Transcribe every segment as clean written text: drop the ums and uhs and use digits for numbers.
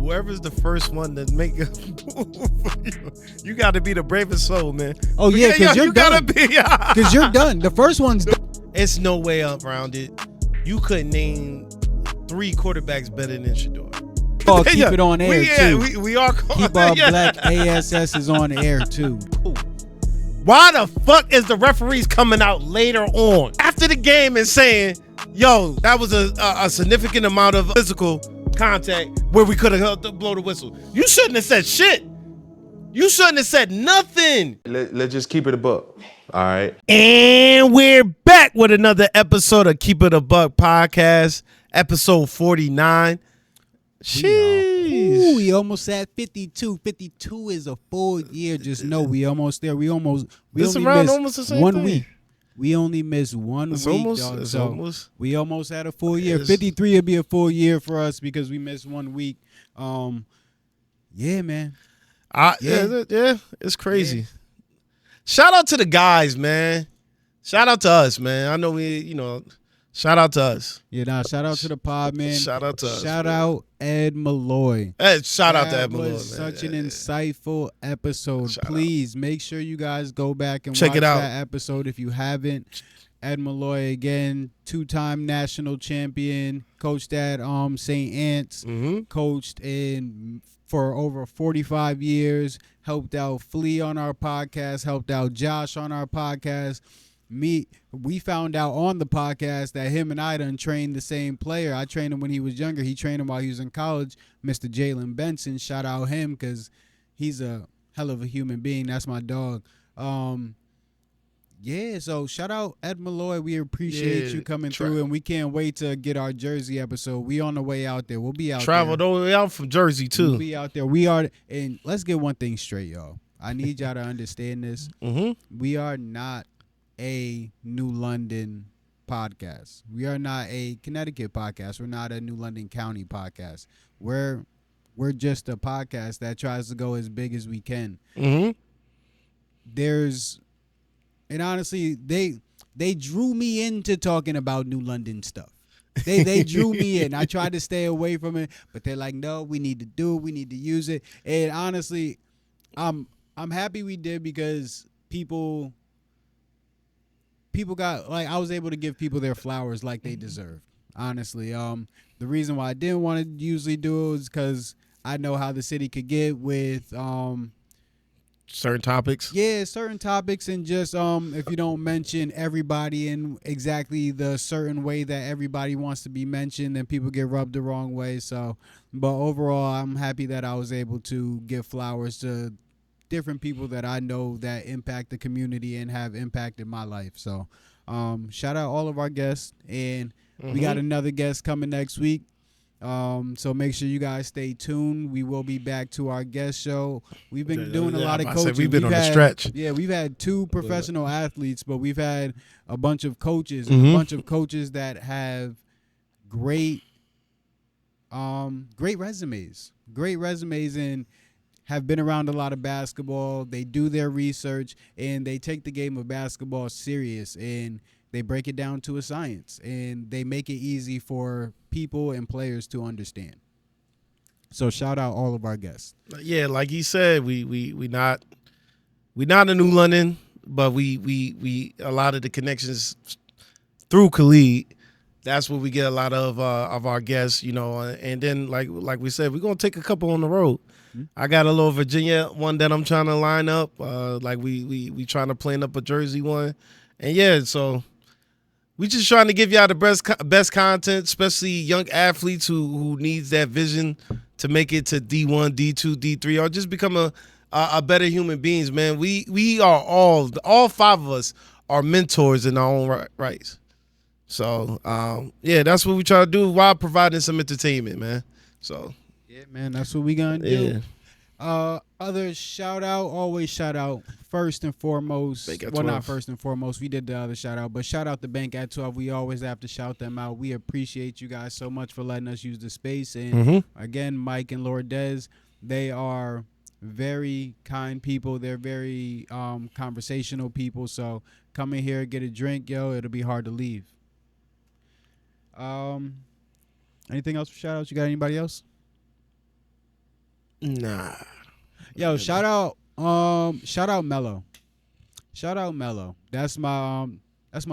whoever's the first one to make a move, you got to be the bravest soul, man. Oh yeah, because you're done. Because you're done. The first one's done. It's no way around it. You couldn't name 3 quarterbacks better than Shedeur. Oh, keep it on air too. We are keep our black ASSs on air too. Why the fuck is the referees coming out later on after the game and saying, yo, that was a significant amount of physical contact where we could have blow the whistle? You shouldn't have said shit. You shouldn't have said nothing. Let's just keep it a buck. All right. And we're back with another episode of Keep It a Buck podcast, episode 49. Jeez. We almost at 52. 52 is a full year. Just know we almost there. We only missed the same 1 thing. week. We only missed 1 week, dog. So we almost had a full year. 53 would be a full year for us because we missed 1 week. Yeah, man. Yeah, it's crazy. Yeah. Shout out to the guys, man. Shout out to us, man. I know shout out to us. Yeah, shout out to the pod, man. Shout out to us. Shout out Ed Malloy. Shout out to Ed Malloy, man. That was such an insightful episode. Please make sure you guys go back and check watch it out. That episode if you haven't. Ed Malloy, again, 2-time national champion, coached at St. Ant's, coached for over 45 years, helped out Flea on our podcast, helped out Josh on our podcast. We found out on the podcast that him and I done trained the same player. I trained him when he was younger. He trained him while he was in college. Mr. Jalen Benson, shout out him because he's a hell of a human being. That's my dog. Yeah, so shout out Ed Malloy. We appreciate you coming through, and we can't wait to get our Jersey episode. We on the way out there. We'll be out Traveled all the way out from Jersey, too. We'll be out there. We are, and let's get one thing straight, y'all. I need y'all to understand this. We are not a New London podcast. We are not a Connecticut podcast. We're not a New London County podcast. We're just a podcast that tries to go as big as we can. And honestly, they drew me into talking about New London stuff. They drew me in. I tried to stay away from it, but they're like, no, we need to do it. We need to use it. And honestly, I'm happy we did because people got, like, I was able to give people their flowers like they deserved. Honestly, the reason why I didn't want to usually do it was because I know how the city could get with certain topics. Yeah, certain topics, and just if you don't mention everybody in exactly the certain way that everybody wants to be mentioned, then people get rubbed the wrong way. So, but overall, I'm happy that I was able to give flowers to different people that I know that impact the community and have impacted my life. So, shout out all of our guests, and we got another guest coming next week. So make sure you guys stay tuned. We will be back to our guest show. We've been doing a lot of coaching. We've been on the stretch. Yeah, we've had 2 professional athletes, but we've had a bunch of coaches and a bunch of coaches that have great resumes. Great resumes and have been around a lot of basketball. They do their research and they take the game of basketball serious, and they break it down to a science, and they make it easy for people and players to understand. So shout out all of our guests. Yeah, like he said, we not a New London, but we a lot of the connections through Khalid. That's where we get a lot of our guests, and then like we said, we're gonna take a couple on the road. I got a little Virginia one that I'm trying to line up. Like we trying to plan up a Jersey one, and yeah, so. We just trying to give y'all the best content, especially young athletes who needs that vision to make it to D1, D2, D3, or just become a better human beings, man. We are all 5 of us are mentors in our own rights. So, yeah, that's what we try to do while providing some entertainment, man. So, yeah, man, that's what we gonna do. Other always shout out. First and foremost, not first and foremost, we did the other shout out, but shout out the Bank at 12. We always have to shout them out. We appreciate you guys so much for letting us use the space. And again, Mike and Lord Des, they are very kind people. They're very conversational people. So come in here, get a drink, it'll be hard to leave. Anything else for shout outs? You got anybody else? Nah. Yo, shout out Mello. Shout out Mello. That's my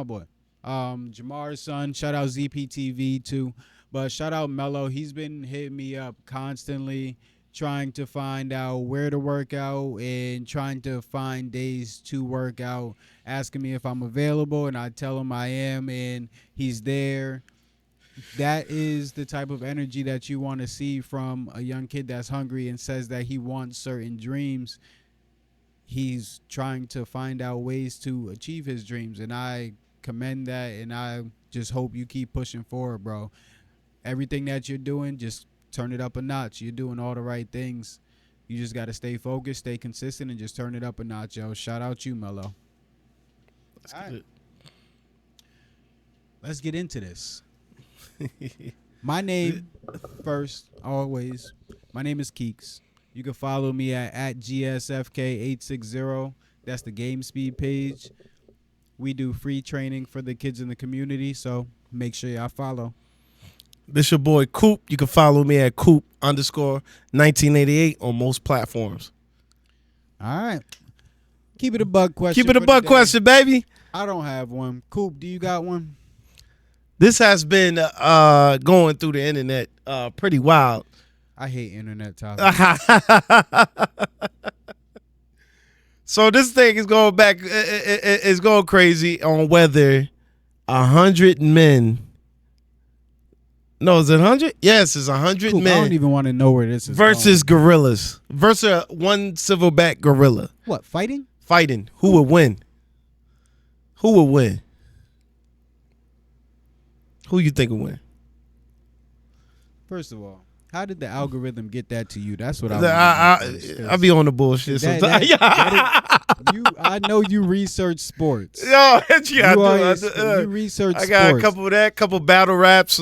boy. Jamar's son. Shout out ZPTV too. But shout out Mello. He's been hitting me up constantly, trying to find out where to work out and trying to find days to work out, asking me if I'm available, and I tell him I am, and he's there. That is the type of energy that you want to see from a young kid that's hungry and says that he wants certain dreams. He's trying to find out ways to achieve his dreams, and I commend that, and I just hope you keep pushing forward, bro. Everything that you're doing, just turn it up a notch. You're doing all the right things. You just got to stay focused, stay consistent, and just turn it up a notch, yo. Shout out you, Mello. That's All good. Let's get into this. My name, first, always, my name is Keeks. You can follow me at GSFK860. That's the Game Speed page. We do free training for the kids in the community, so make sure y'all follow. This your boy Coop. You can follow me at Coop_1988 on most platforms. All right. Keep it a bug question. Keep it a for bug today. question, baby. I don't have one. Coop, do you got one? This has been going through the internet pretty wild. I hate internet topics. So this thing is going back. It's going crazy on whether 100 men. No, is it 100? Yes, it's 100 Coop, I men don't even want to know where this is versus going. gorillas. Versus one silverback gorilla What, fighting? fighting. Who would win? Who would win? Who you think would win? First of all, how did the algorithm get that to you? That's what I I be on the bullshit sometimes. I know you research sports. Yo, yeah, You research I got sports. a couple of that, couple battle raps.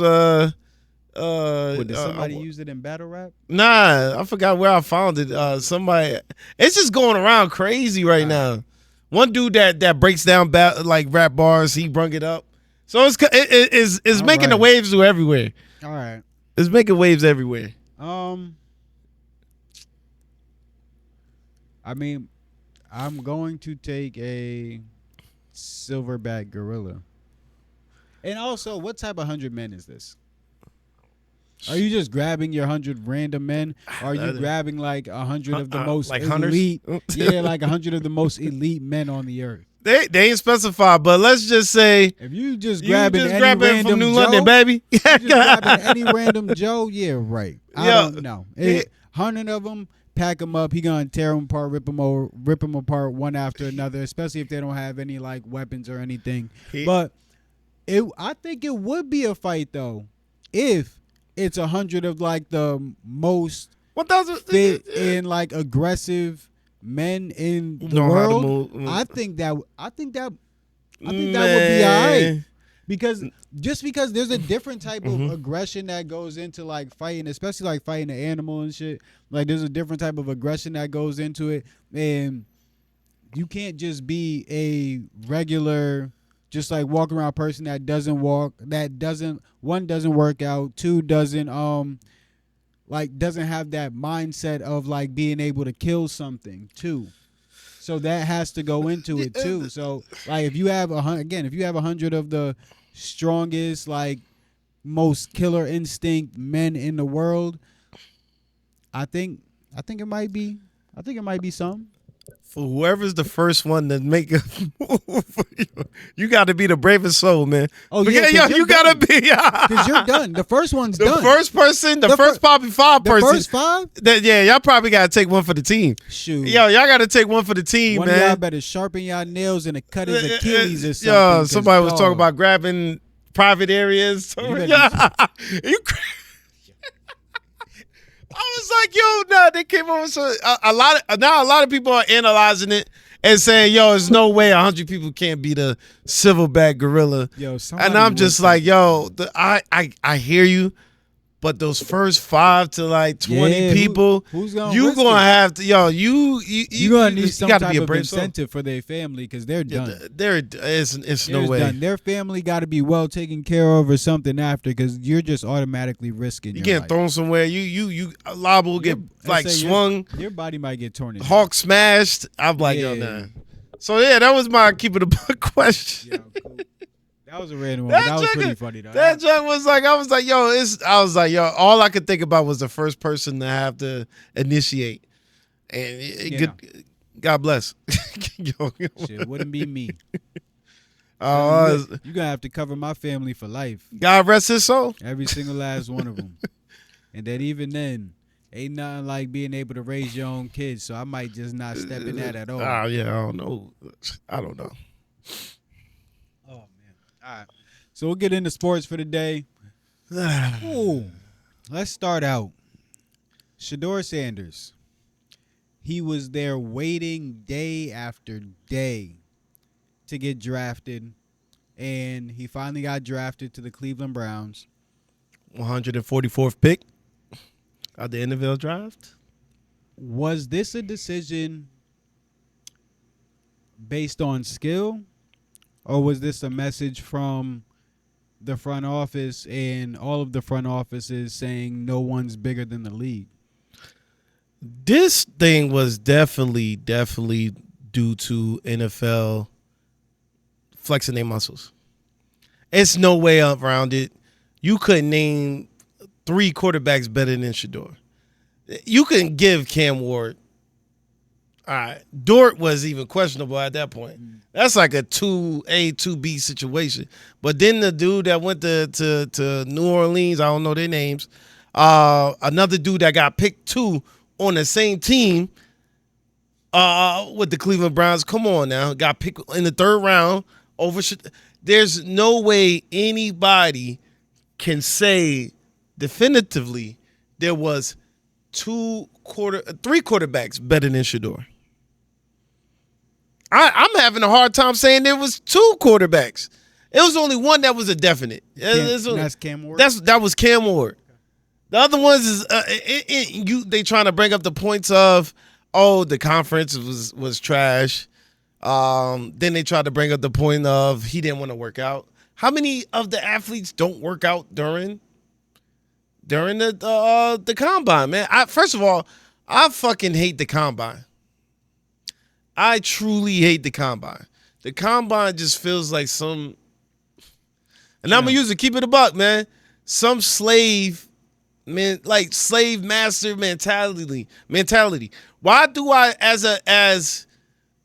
What, did somebody use it in battle rap? Nah, I forgot where I found it. Somebody, it's just going around crazy right now. One dude that breaks down like rap bars, he brung it up. So it's making the waves do everywhere. All right. It's making waves everywhere. I mean, I'm going to take a silverback gorilla. And also, what type of 100 men is this? Are you just grabbing your 100 random men? Or are you grabbing like 100 of the most like elite? hunters? Yeah, like 100 of the most elite men on the earth. They ain't specified, but let's just say If you just grabbing any grabbing random from New Joe, London, baby. you just grabbing any random Joe, yeah, right. I Yeah. don't know. 100 of them, pack them up. He gonna tear them apart, rip them apart one after another. Especially if they don't have any like weapons or anything. But I think it would be a fight though, if it's 100 of like the most 1,000 fit and like aggressive men in the Know how to world. move. I think that would be all right. Man. Because there's a different type Mm-hmm. of aggression that goes into like fighting, especially like fighting an animal and shit. Like there's a different type of aggression that goes into it, and you can't just be a regular, just like walk around person that doesn't work out, two doesn't doesn't have that mindset of like being able to kill something too. So that has to go into it too. So like if you have 100 of the strongest, like most killer instinct men in the world, I think it might be some. For whoever's the first one to make a move, you got to be the bravest soul, man. Oh yeah, you got to be. Because you're done. The first one's The done. first person, the first Poppy 5 the person. first five? Y'all probably got to take one for the team. Shoot. Yo, y'all got to take one for the team, One of man. y'all better sharpen y'all nails and cut his Achilles or something. Yo, 'cause, somebody was talking dog, about grabbing private areas. You I was like, yo, nah, they came over. So a lot of people are analyzing it and saying, yo, there's no way 100 people can't beat a silverback gorilla. Yo, And I'm just like, yo, I hear you, But those first 5 to like 20 Yeah, people, who's gonna you risk gonna it? have to, yo, you gonna need some gotta type be a of brave soul. incentive for their family because they're done. It's no There's way. done. Their family got to be well taken care of or something after because you're just automatically risking You your getting life. thrown somewhere. You liable to get like swung, Your body might get torn in. hawk smashed. I'm like, yo, Yeah. nah. So yeah, that was my keep it a buck question. Yo, cool. That was a random one. But that was pretty funny though. That joke was like, I was like, yo, all I could think about was the first person to have to initiate. And God bless. Yo. Shit wouldn't be me. Uh, You're gonna have to cover my family for life. God rest his soul. Every single last one of them. And then even then, ain't nothing like being able to raise your own kids. So I might just not step in that at all. Oh yeah, I don't know. Oh man. All right. So we'll get into sports for the day. Ooh. Let's start out. Shedeur Sanders. He was there waiting day after day to get drafted, and he finally got drafted to the Cleveland Browns. 144th pick of the NFL draft. Was this a decision based on skill, or was this a message from the front office and all of the front offices saying no one's bigger than the league? This thing was definitely due to NFL flexing their muscles. It's no way around it. You couldn't name 3 quarterbacks better than Shedeur. You couldn't give Cam Ward. All right, Dort was even questionable at that point. That's like a 2A, 2B situation. But then the dude that went to New Orleans, I don't know their names, another dude that got picked 2 on the same team with the Cleveland Browns. Come on now. Got picked in the 3rd round over. There's no way anybody can say definitively there was 3 quarterbacks better than Shedeur. I'm having a hard time saying there was 2 quarterbacks. It was only one that was a definite. That's Cam Ward? That was Cam Ward. The other ones is they trying to bring up the points of, the conference was trash. Then they tried to bring up the point of he didn't want to work out. How many of the athletes don't work out during the combine, man? First of all, I fucking hate the combine. I truly hate the combine. The combine just feels like some, and I'm gonna use it, keep it a buck, man. Some slave master mentality. Why do I, as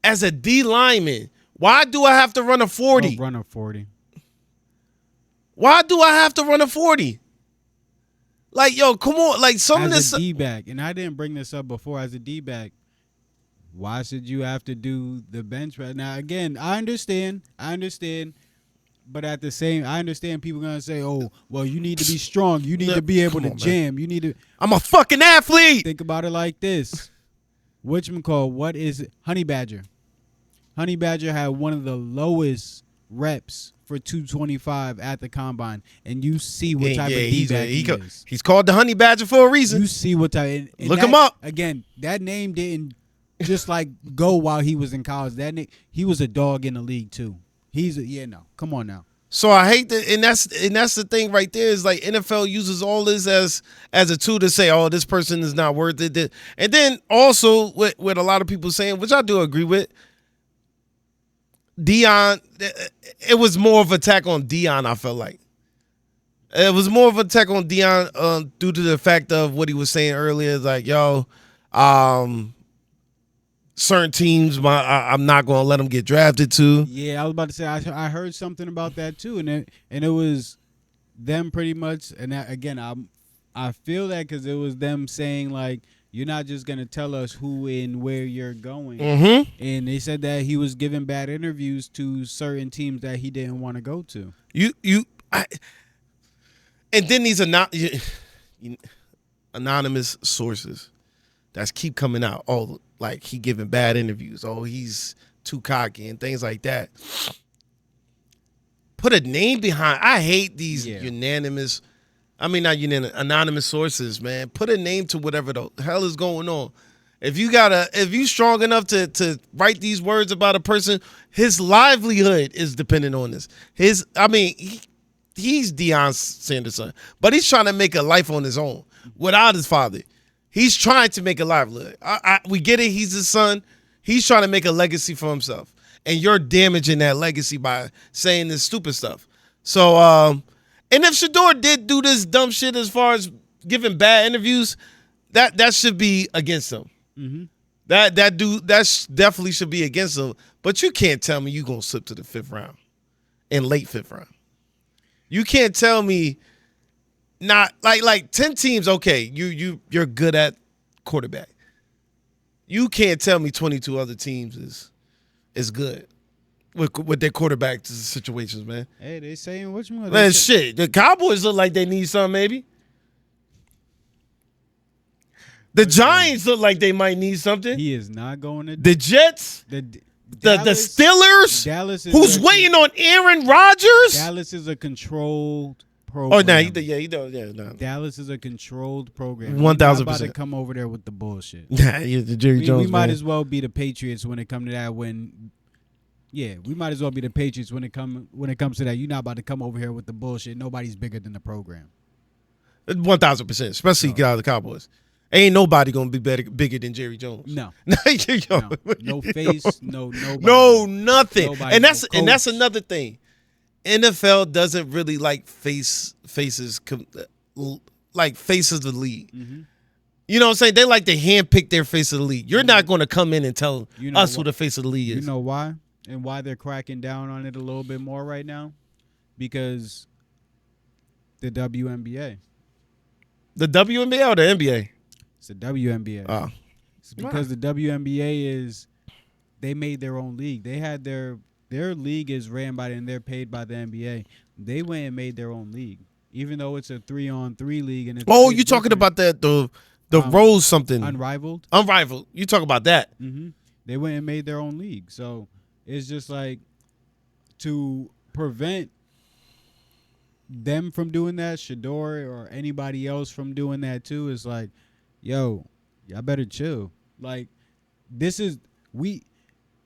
a D lineman, why do I have to run a 40? Run a 40. Why do I have to run a 40? Like, yo, come on. Like, some of this. As a D-back, and I didn't bring this up before, as a D-back, why should you have to do the bench press? Now, again, I understand, but at the same, I understand people going to say, oh, well, you need to be strong. You need to be able to jam. Man. You need to. I'm a fucking athlete. Think about it like this. Whatchamacall, what is it? Honey Badger. Honey Badger had one of the lowest reps for 225 at the combine, and you see what type of D-back he is. He's called the Honey Badger for a reason. You see what type. And look him up. Again, that name didn't just like go while he was in college. He was a dog in the league too. Come on now. So I hate that, and that's the thing right there is like NFL uses all this as a tool to say, oh, this person is not worth it. And then also with a lot of people saying, which I do agree with, Dion, it was more of an attack on Dion. I felt like it was more of an attack on Dion due to the fact of what he was saying earlier. It's like, certain teams, I'm not going to let them get drafted to. Yeah, I was about to say I heard something about that too, and it was them pretty much. And that, again, I feel that because it was them saying like, you're not just going to tell us who and where you're going. Mm-hmm. And they said that he was giving bad interviews to certain teams that he didn't want to go to. And then these anonymous sources that keep coming out. Oh, like he giving bad interviews. Oh, he's too cocky and things like that. Put a name behind. I hate these unanimous I mean, not unanimous, anonymous sources, man. Put a name to whatever the hell is going on. If you strong enough to write these words about a person, his livelihood is dependent on this. He's Deion Sanders' son, but he's trying to make a life on his own without his father. He's trying to make a livelihood. We get it. He's his son. He's trying to make a legacy for himself, and you're damaging that legacy by saying this stupid stuff. So, and if Shedeur did do this dumb shit as far as giving bad interviews, that should be against him. Mm-hmm. That definitely should be against him. But you can't tell me you gonna slip to the 5th round, in late 5th round. You can't tell me not like 10 teams. Okay, you're good at quarterback. You can't tell me 22 other teams is good with their quarterback situations, man. Hey, they saying which one? Man, shit. The Cowboys look like they need something, maybe. The Giants look like they might need something. He is not going to The Jets, the Steelers, Dallas is who's waiting on Aaron Rodgers. Dallas is a controlled program. Oh, no, no. Dallas is a controlled program. 1000%. We're not about to come over there with the bullshit. Nah, the Jerry Jones. We might man. as well be the Patriots when it comes to that. We might as well be the Patriots when it comes to that. You're not about to come over here with the bullshit. Nobody's bigger than the program. 1000%, especially the Cowboys. Ain't nobody gonna be bigger than Jerry Jones. No, no face, no nobody. No nothing. Nobody, and that's no another thing. NFL doesn't really like faces of the league. Mm-hmm. You know what I'm saying? They like to handpick their face of the league. You're not going to come in and tell us who the face of the league is. You know why? And why they're cracking down on it a little bit more right now? Because the WNBA. The WNBA or the NBA? It's the WNBA. Oh. It's because the WNBA they made their own league. They had their league is ran by and they're paid by the NBA. They went and made their own league, even though it's a 3-on-3 league. And you're talking about the Rose something Unrivaled. You talk about that. Mm-hmm. They went and made their own league, so it's just like to prevent them from doing that, Shedeur or anybody else from doing that too. Is like, yo, y'all better chill. Like,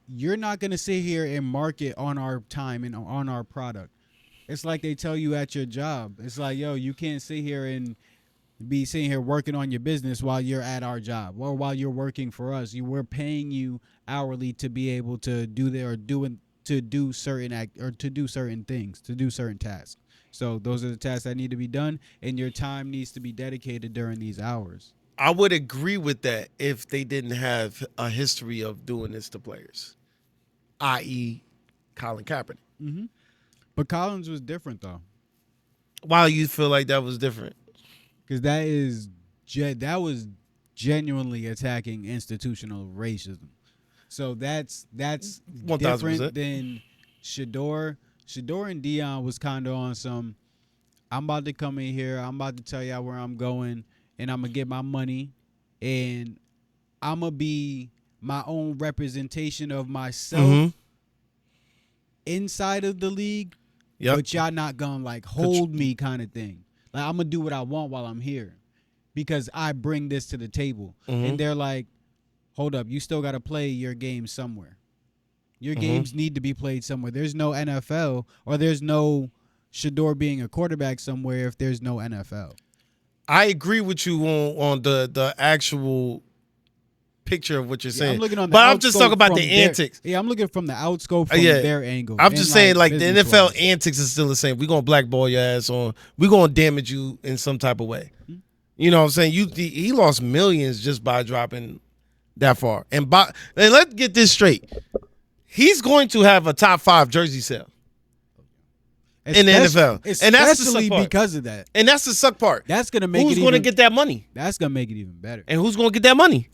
you're not gonna sit here and market on our time and on our product. It's like they tell you at your job. It's like, yo, you can't sit here and be sitting here working on your business while you're at our job or while you're working for us. We're paying you hourly to be able to do certain things, to do certain tasks. So those are the tasks that need to be done, and your time needs to be dedicated during these hours. I would agree with that if they didn't have a history of doing this to players, i.e. Colin Kaepernick. Mm-hmm. But Collins was different, though. Why you feel like that was different? Because that was genuinely attacking institutional racism. So that's 1000%. different than Shedeur. Shedeur and Deion was kind of on some, I'm about to come in here, I'm about to tell y'all where I'm going, and I'm going to get my money, and I'm going to be my own representation of myself inside of the league, but y'all not going to like hold me kind of thing. Like, I'm going to do what I want while I'm here because I bring this to the table. And they're like, hold up, you still got to play your game somewhere. Your games need to be played somewhere. There's no NFL or there's no Shedeur being a quarterback somewhere if there's no NFL. I agree with you on the actual picture of what you're saying. I'm just talking about the antics. Yeah, I'm looking from the outscope from their angle. I'm just saying, like, the NFL antics is still the same. We're going to blackball your ass on. We're going to damage you in some type of way. You know what I'm saying? He lost millions just by dropping that far. And let's get this straight. He's going to have a top 5 jersey sale in the NFL. And that's the suck part. Because of that. And that's the suck part. That's going to make Who's going to get that money? That's going to make it even better. And who's going to get that money?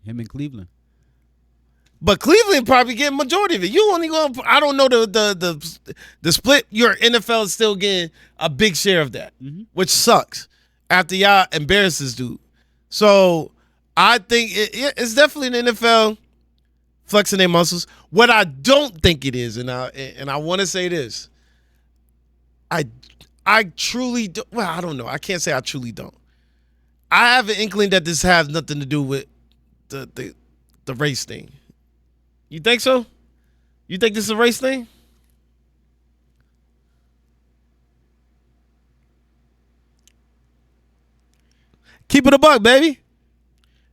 Him in Cleveland. But Cleveland probably getting majority of it. You only going. I don't know the split. Your NFL is still getting a big share of that, which sucks. After y'all embarrass this dude, so I think it's definitely an NFL flexing their muscles. What I don't think it is, and I want to say this, I truly do. Well, I don't know. I can't say I truly don't. I have an inkling that this has nothing to do with the race thing. You think so? You think this is a race thing? Keep it a buck, baby.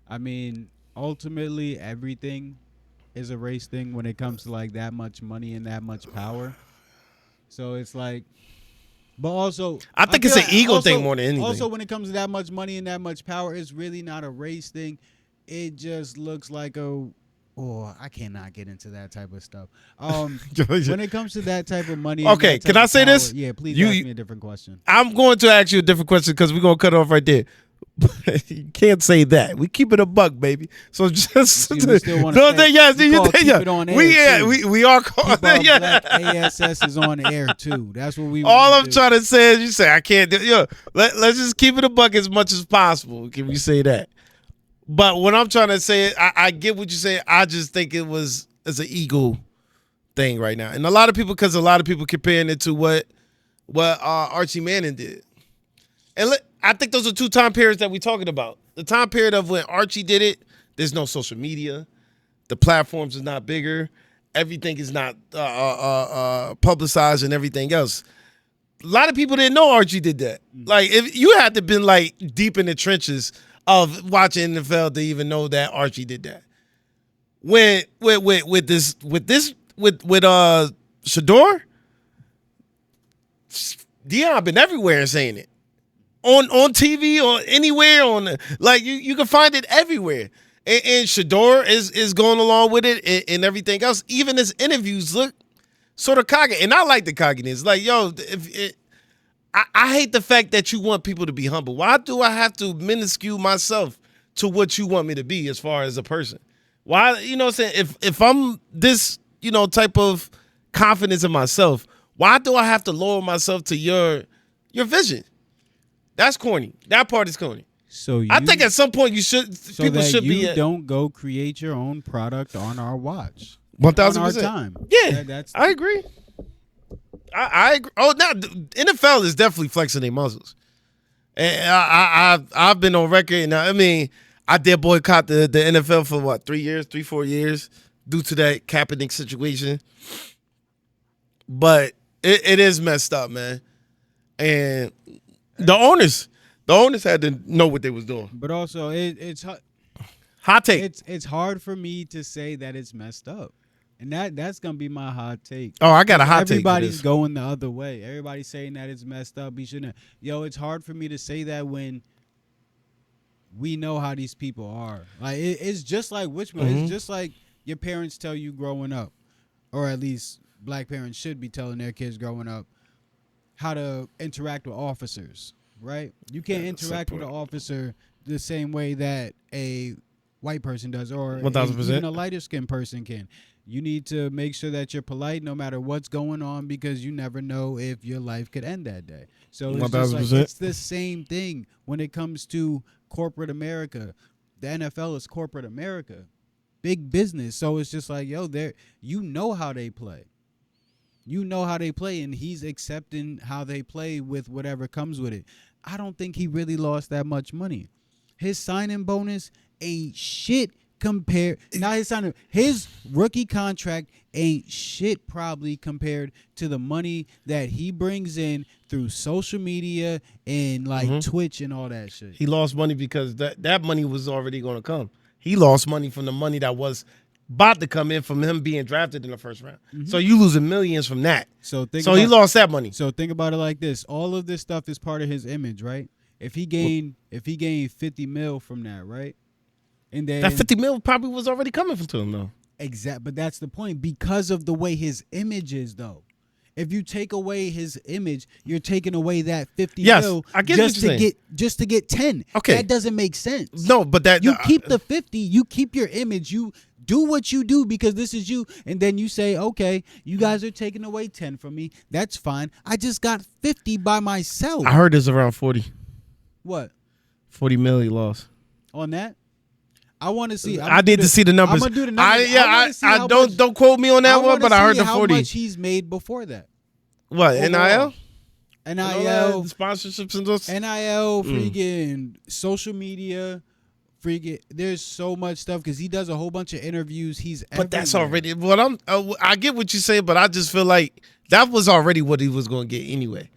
I mean, ultimately, everything is a race thing when it comes to like that much money and that much power. So it's like, but also, I think it's feel an ego also- thing more than anything. Also, when it comes to that much money and that much power, it's really not a race thing. It just looks like a. Oh, I cannot get into that type of stuff. When it comes to that type of money, and Okay, that type can I of say power, this? Yeah, please You- ask me a different question. I'm going to ask you a different question because we're going to cut off right there. You can't say that. We keep it a buck, baby. So just See, we still wanna no, say- yes, we you call think keep it on air, too. we are calling Keep Our yeah. Black ASS is on air too. That's what we. All wanna I'm do. trying to say is you say I can't do. Let's just keep it a buck as much as possible. Can we say that? But what I'm trying to say, I get what you say. I just think it's an ego thing right now, and a lot of people comparing it to what Archie Manning did, and I think those are two time periods that we're talking about. The time period of when Archie did it, there's no social media, the platforms is not bigger, everything is not publicized, and everything else. A lot of people didn't know Archie did that. Like, if you had to been like deep in the trenches of watching NFL to even know that Archie did that. When with Shedeur, Deion been everywhere and saying it on TV or anywhere like you can find it everywhere. And Shedeur is going along with it and everything else. Even his interviews look sort of cocky, and I like the cockiness. Like, yo, I hate the fact that you want people to be humble. Why do I have to minuscule myself to what you want me to be as far as a person? Why, you know what I'm saying? If I'm this, type of confidence in myself, why do I have to lower myself to your vision? That's corny. That part is corny. So I think at some point so people that should you be don't go create your own product on our watch. 1,000%. On our time. Yeah, That's I agree. I agree. Oh, now the NFL is definitely flexing their muscles, and I've been on record. And I mean, I did boycott the NFL for what 4 years due to that Kaepernick situation. But it is messed up, man. And the owners had to know what they was doing. But also, it's Hot take. it's hard for me to say that it's messed up, and that's gonna be my hot take. Oh, I got a hot take. Everybody's For this. going the other way. Everybody's saying that it's messed up. We shouldn't. Yo, it's hard for me to say that when we know how these people are. Like it's just like It's just like your parents tell you growing up, or at least black parents should be telling their kids growing up how to interact with officers. Right? You can't interact with an officer the same way that a white person does, or 1,000%. even a lighter skinned person can. You need to make sure that you're polite no matter what's going on, because you never know if your life could end that day. So it's just like, 1,000%. it's the same thing when it comes to corporate America. The NFL is corporate America, big business. So it's just like, yo, you know how they play. You know how they play, and he's accepting how they play with whatever comes with it. I don't think he really lost that much money. His signing bonus ain't shit compared. Not his signing. His rookie contract ain't shit probably compared to the money that he brings in through social media and like Twitch and all that shit. He lost money because that money was already going to come. He lost money from the money that was about to come in from him being drafted in the first round. So you losing millions from that. So he lost that money. So think about it like this: all of this stuff is part of his image, right? If he gained 50 mil from that, right? And then That 50 mil probably was already coming to him though. but that's the point, because of the way his image is, though. If you take away his image, you're taking away that 50 mil I get what you're saying. just to get 10. Okay. That doesn't make sense. No, but that You keep the 50, you keep your image, you do what you do because this is you, and then you say, okay, you guys are taking away 10 from me. That's fine. I just got 50 by myself. I heard it's around 40. What? 40 mil he lost. On that? I want to see. I need to see the numbers. I'm gonna do the numbers. I don't quote me on that one, but I heard the 40. How much he's made before that. What, overall. NIL? and all that, sponsorships and those. NIL, freaking social media, freaking. There's so much stuff because he does a whole bunch of interviews. He's But that's everywhere. already what I get what you say, but I just feel like that was already what he was going to get anyway.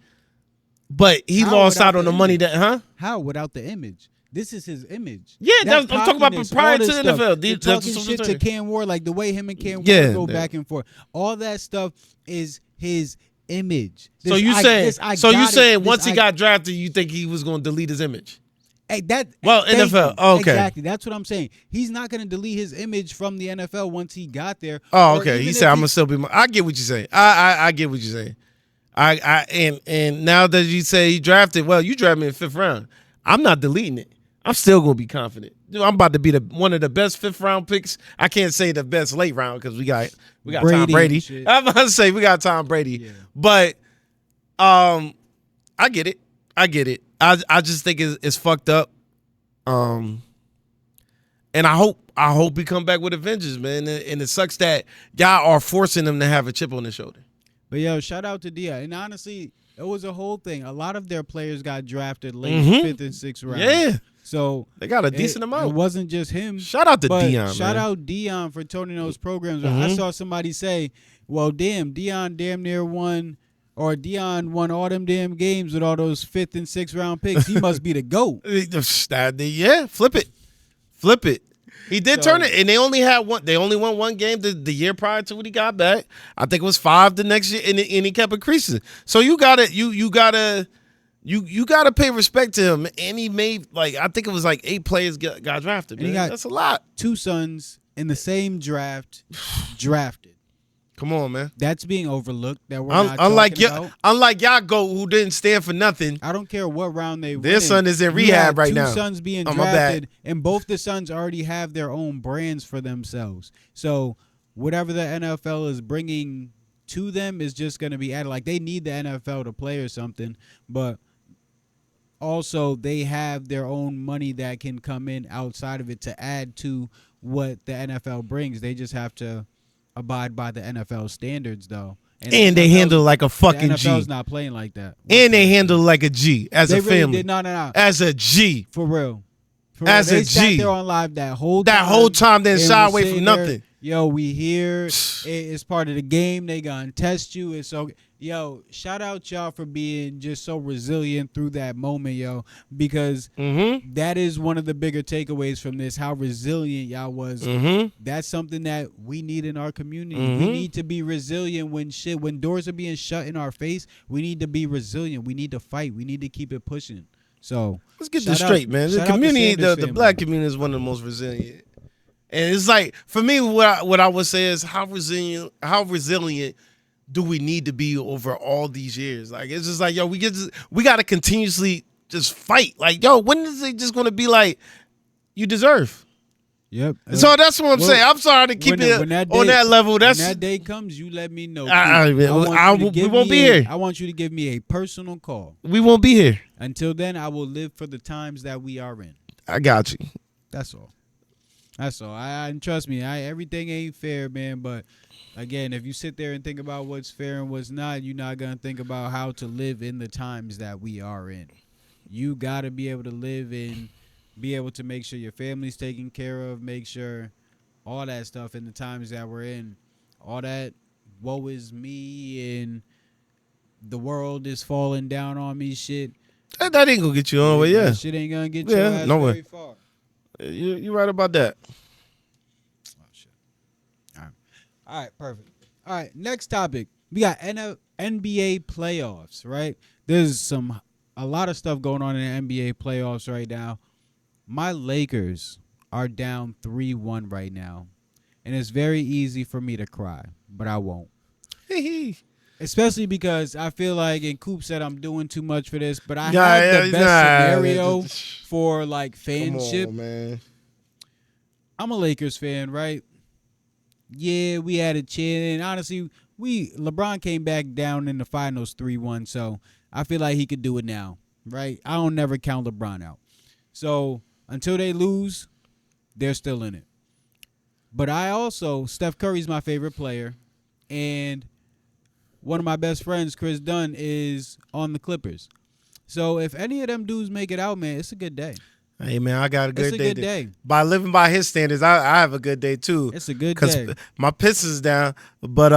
But he How lost without out on the the money image? that, huh? How without the image? This is his image. Yeah, That I'm talking about cockiness, prior all to this the stuff. NFL. The That's talking what I'm shit to saying. Cam Ward, like the way him and Cam Yeah, Ward go yeah. back and forth. All that stuff is his image. So This- you I- saying this- I so you got it. saying This- once he I- got drafted, you think he was going to delete his image? Hey, Well, thank NFL. you. Oh, okay. Exactly. That's what I'm saying. He's not going to delete his image from the NFL once he got there. Oh, Or okay. even He if said I'm gonna still be. I get what you're saying. I get what you're saying. And now that you say he drafted, well, you drafted me in the 5th round. I'm not deleting it. I'm still gonna be confident. Dude, I'm about to be one of the best 5th round picks. I can't say the best late round because we got Brady Tom and Brady. shit. I'm about to say we got Tom Brady, Yeah. but I get it. I get it. I just think it's fucked up. And I hope he come back with a vengeance, man. And it sucks that y'all are forcing him to have a chip on his shoulder. But yo, shout out to Dia. And honestly, it was a whole thing. A lot of their players got drafted late, 5th and 6th round. Yeah, So they got a decent It amount. wasn't just him. Shout out to but Dion, shout man. out Dion for turning those programs. I saw somebody say, "Well, damn, Dion damn near won, or Dion won all them damn games with all those 5th and 6th round picks. He must be the GOAT." Yeah, flip it. He did turn it, and they only had one. They only won one game the year prior to when he got back. I think it was 5 the next year, and he kept increasing. So you gotta pay respect to him. And he made I think it was 8 players got drafted. And he Man. got- That's a lot. 2 sons in the same draft drafted. Come on, man. That's being overlooked. That we're not Unlike talking about. unlike Yago, who didn't stand for nothing. I don't care what round they Their win. son is in You rehab have right 2 now. sons being Oh, my bad. drafted, and both the sons already have their own brands for themselves. So whatever the NFL is bringing to them is just going to be added. Like, they need the NFL to play or something, but also they have their own money that can come in outside of it to add to what the NFL brings. They just have to abide by the NFL standards, though. And they handle it like a fucking the G. NFL's not playing like that. And they handle it like a G as They a really family. did. No. As a G. For real. As they a sat G. there on live that whole time, they They shy was away from sitting there, nothing. Yo, we here. It's part of the game. They gonna test you. It's okay. Yo, shout out y'all for being just so resilient through that moment, yo. Because that is one of the bigger takeaways from this. How resilient y'all was. That's something that we need in our community. We need to be resilient when doors are being shut in our face. We need to be resilient. We need to fight. We need to keep it pushing. So Let's get shout this out- straight, man. The shout out to community, Sanders the family. black community is one of the most resilient. And it's for me, what I would say is how resilient do we need to be over all these years? It's just yo, we got to continuously just fight. Yo, when is it just going to be you deserve? Yep. So that's what I'm Well, saying. I'm sorry to keep when it that on day- that level. That's when that day comes, you let me know. I- please. I- want you to we give won't me be here. I want you to give me a personal call. we won't be here. Until then, I will live for the times that we are in. I got you. That's all. That's all. And trust me, everything ain't fair, man. But again, if you sit there and think about what's fair and what's not, you're not gonna think about how to live in the times that we are in. You gotta be able to live in, be able to make sure your family's taken care of, make sure all that stuff in the times that we're in. All that woe is me and the world is falling down on me shit. That ain't gonna get you on, but yeah, That shit ain't gonna get your Yeah, ass no way. very far. you're right about that. Oh shit. All right, perfect. All right, next topic. We got NBA playoffs, right? There's a lot of stuff going on in the NBA playoffs right now. My Lakers are down 3-1 right now. And it's very easy for me to cry, but I won't. Especially because I feel like, and Coop said I'm doing too much for this, but I have the best scenario for fanship. Come on, man. I'm a Lakers fan, right? Yeah, we had a chance. And honestly, LeBron came back down in the finals 3-1, so I feel like he could do it now, right? I don't never count LeBron out. So until they lose, they're still in it. But Steph Curry's my favorite player, and one of my best friends, Chris Dunn, is on the Clippers. So if any of them dudes make it out, man, it's a good day. Hey man, I got a good It's a day. good day. By living by his standards, I have a good day too. It's a good Cause day. my Pistons down, but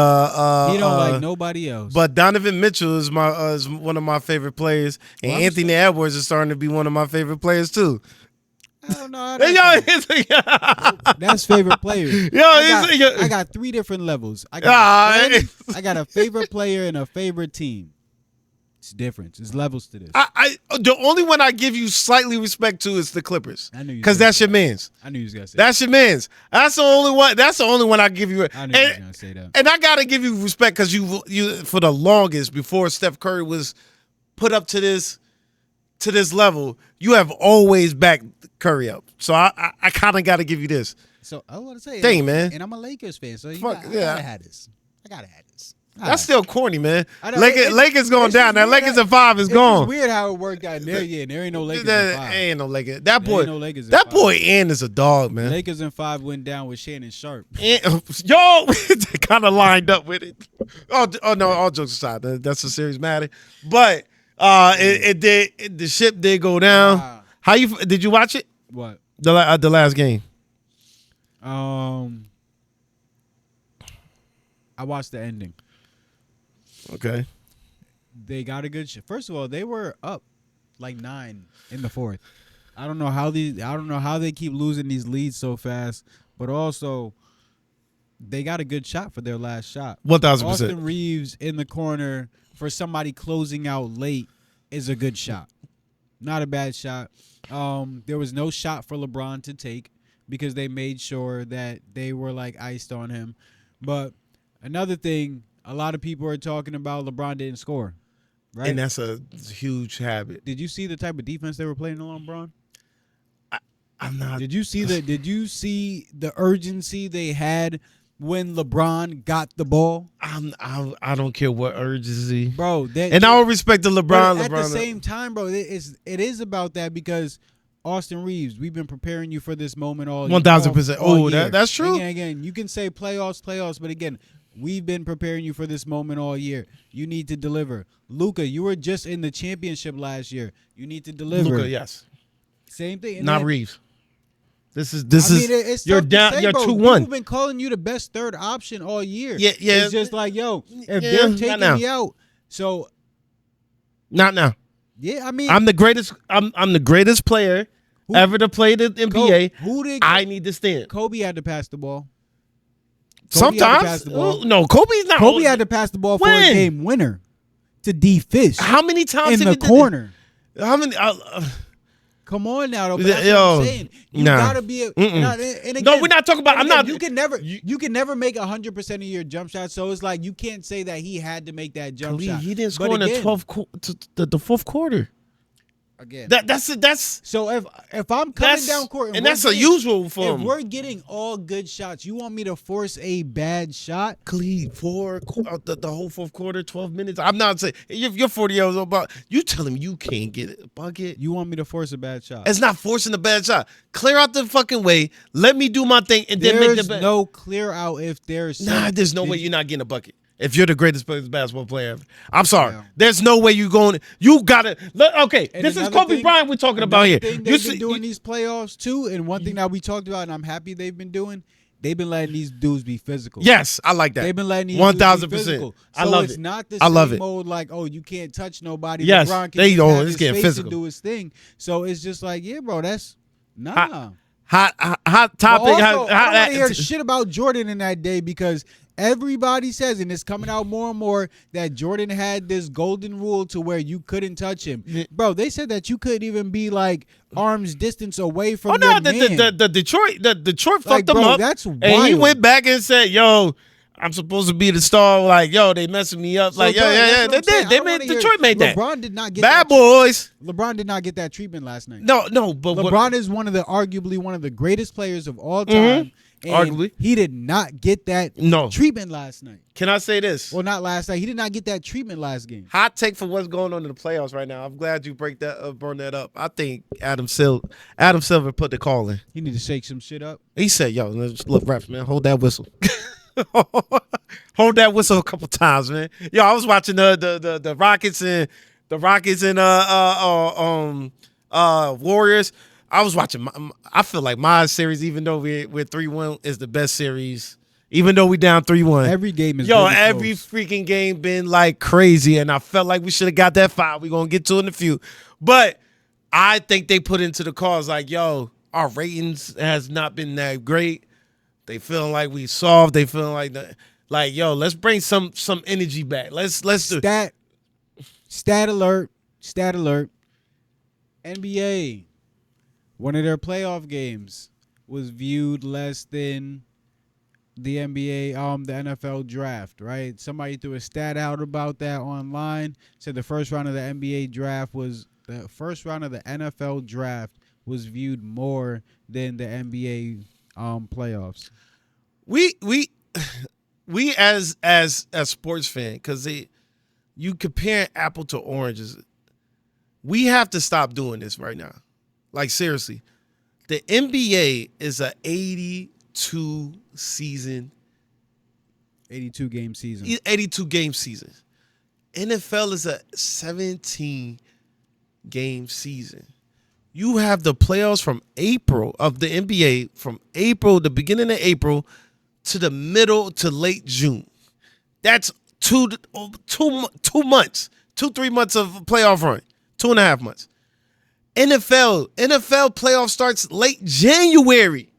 He don't like nobody else. But Donovan Mitchell is is one of my favorite players, and Well, Anthony Edwards is starting to be one of my favorite players too. I don't know. How Hey, that's favorite player. I got 3 different levels. I got a friend, I got a favorite player and a favorite team. It's different. It's levels to this. The only one I give you slightly respect to is the Clippers. I knew you because that's your man's. I knew you was gonna say that's your man's. That's the only one. That's the only one I give you. I knew you was gonna say that. And I gotta give you respect because you for the longest before Steph Curry was put up to this level, you have always backed Curry up. So I kind of got to give you this. So I want to say, dang man, and I'm a Lakers fan, so I gotta have this. I gotta have this. That's still corny, man. Lakers going down. That Lakers at 5 is gone. It's weird how it worked out there. Yeah, there ain't no Lakers at 5. Ain't no Lakers. That boy, no Lakers that at boy, Ann is a dog, man. Lakers in 5 went down with Shannon Sharp. Yo, they kind of lined up with it. Oh no, all jokes aside, that's a serious matter. But it did. The ship did go down. Wow. How did you watch it? What? The last game. I watched the ending. Okay. They got a good shot. First of all, they were up like 9 in the 4th. I don't know how they keep losing these leads so fast, but also they got a good shot for their last shot. 1,000%. Austin Reeves in the corner for somebody closing out late is a good shot. Not a bad shot. There was no shot for LeBron to take because they made sure that they were like iced on him. But another thing, a lot of people are talking about LeBron didn't score, right? And that's a huge habit. Did you see the type of defense they were playing on LeBron? I'm not. Did you see the urgency they had when LeBron got the ball? I don't care what urgency, Bro. And I will respect the LeBron. But at the same time, bro, it is about that because Austin Reeves, we've been preparing you for this moment all 1,000%. Oh, year. that's true. Again, you can say playoffs, but again, we've been preparing you for this moment all year. You need to deliver. Luka, you were just in the championship last year. You need to deliver. Luka, yes. Same thing. Not Reeves. This is you're down. You're 2-1. We've been calling you the best third option all year. Yeah. It's just like, yo, if they're taking me out, so not now. Yeah, I mean, I'm the greatest. I'm the greatest player ever to play the NBA. I need to stand. Kobe had to pass the ball. Sometimes, no, Kobe's not. Kobe had to pass the ball for a game winner to D-Fish. How many times in the corner? How many? Come on now, though. That's what I'm saying. You gotta be. And again, no, we're not talking about. I'm not. You can never make 100% of your jump shots. So it's like you can't say that he had to make that jump shot. He didn't score in the fourth quarter. Again, that's. So if I'm coming down court and that's usual for him. If we're getting all good shots, you want me to force a bad shot? Khalid, the whole fourth quarter, 12 minutes. I'm not saying you're 40 years old, but you telling me you can't get a bucket. You want me to force a bad shot? It's not forcing a bad shot. Clear out the fucking way. Let me do my thing, and then make the There's no clear out if there's. There's no way you're not getting a bucket. If you're the greatest basketball player ever. I'm sorry. Yeah. There's no way you're going. You got to. Okay, and this is Kobe Bryant we're talking about here. They've been doing these playoffs, too, and one thing that we talked about, and I'm happy they've been doing, they've been letting these dudes be physical. Yes, I like that. They've been letting these 1,000%. So I love it. It's not the same mode like, oh, you can't touch nobody. Yes, LeBron can it's getting physical. Do his thing. So it's just like, yeah, bro, that's nah. Hot topic. I don't want to hear shit about Jordan in that day because everybody says, and it's coming out more and more, that Jordan had this golden rule to where you couldn't touch him. Bro, they said that you couldn't even be like arm's distance away from your man. The Detroit fucked him up. That's wild. And he went back and said, yo, I'm supposed to be the star. Like, yo, they messing me up. Like, yeah. They did. Detroit made that. LeBron did not get bad boys. LeBron did not get that treatment last night. No, but LeBron is arguably one of the greatest players of all time. And arguably, he did not get that treatment last night. Can I say this? Well, not last night. He did not get that treatment last game. Hot take for what's going on in the playoffs right now. I'm glad you brought that up. I think Adam Silver put the call in. He need to shake some shit up. He said, "Yo, look, refs, man, hold that whistle." hold that whistle a couple times, man. Yo, I was watching the Rockets and Warriors. I was watching. I feel like my series, even though we're 3-1, is the best series. Even though we down 3-1, Every game is every close. freaking game been like crazy, and I felt like we should have got that 5. We're gonna get to it in a few, but I think they put into the cause like, yo, our ratings has not been that great. They feeling like we soft. They feeling like yo, let's bring some energy back. Let's do. Stat alert. NBA, one of their playoff games was viewed less than the NBA, the NFL draft, right? Somebody threw a stat out about that online. Said the first round of the NBA draft the first round of the NFL draft was viewed more than the NBA playoffs. We as a sports fan, because you compare apple to oranges. We have to stop doing this right now. Like, seriously. The NBA is a 82 game season. 82 game season. NFL is a 17 game season. You have the playoffs from April of the NBA, from April, the beginning of April to the middle to late June. That's 3 months of playoff run. 2.5 months. NFL playoff starts late January.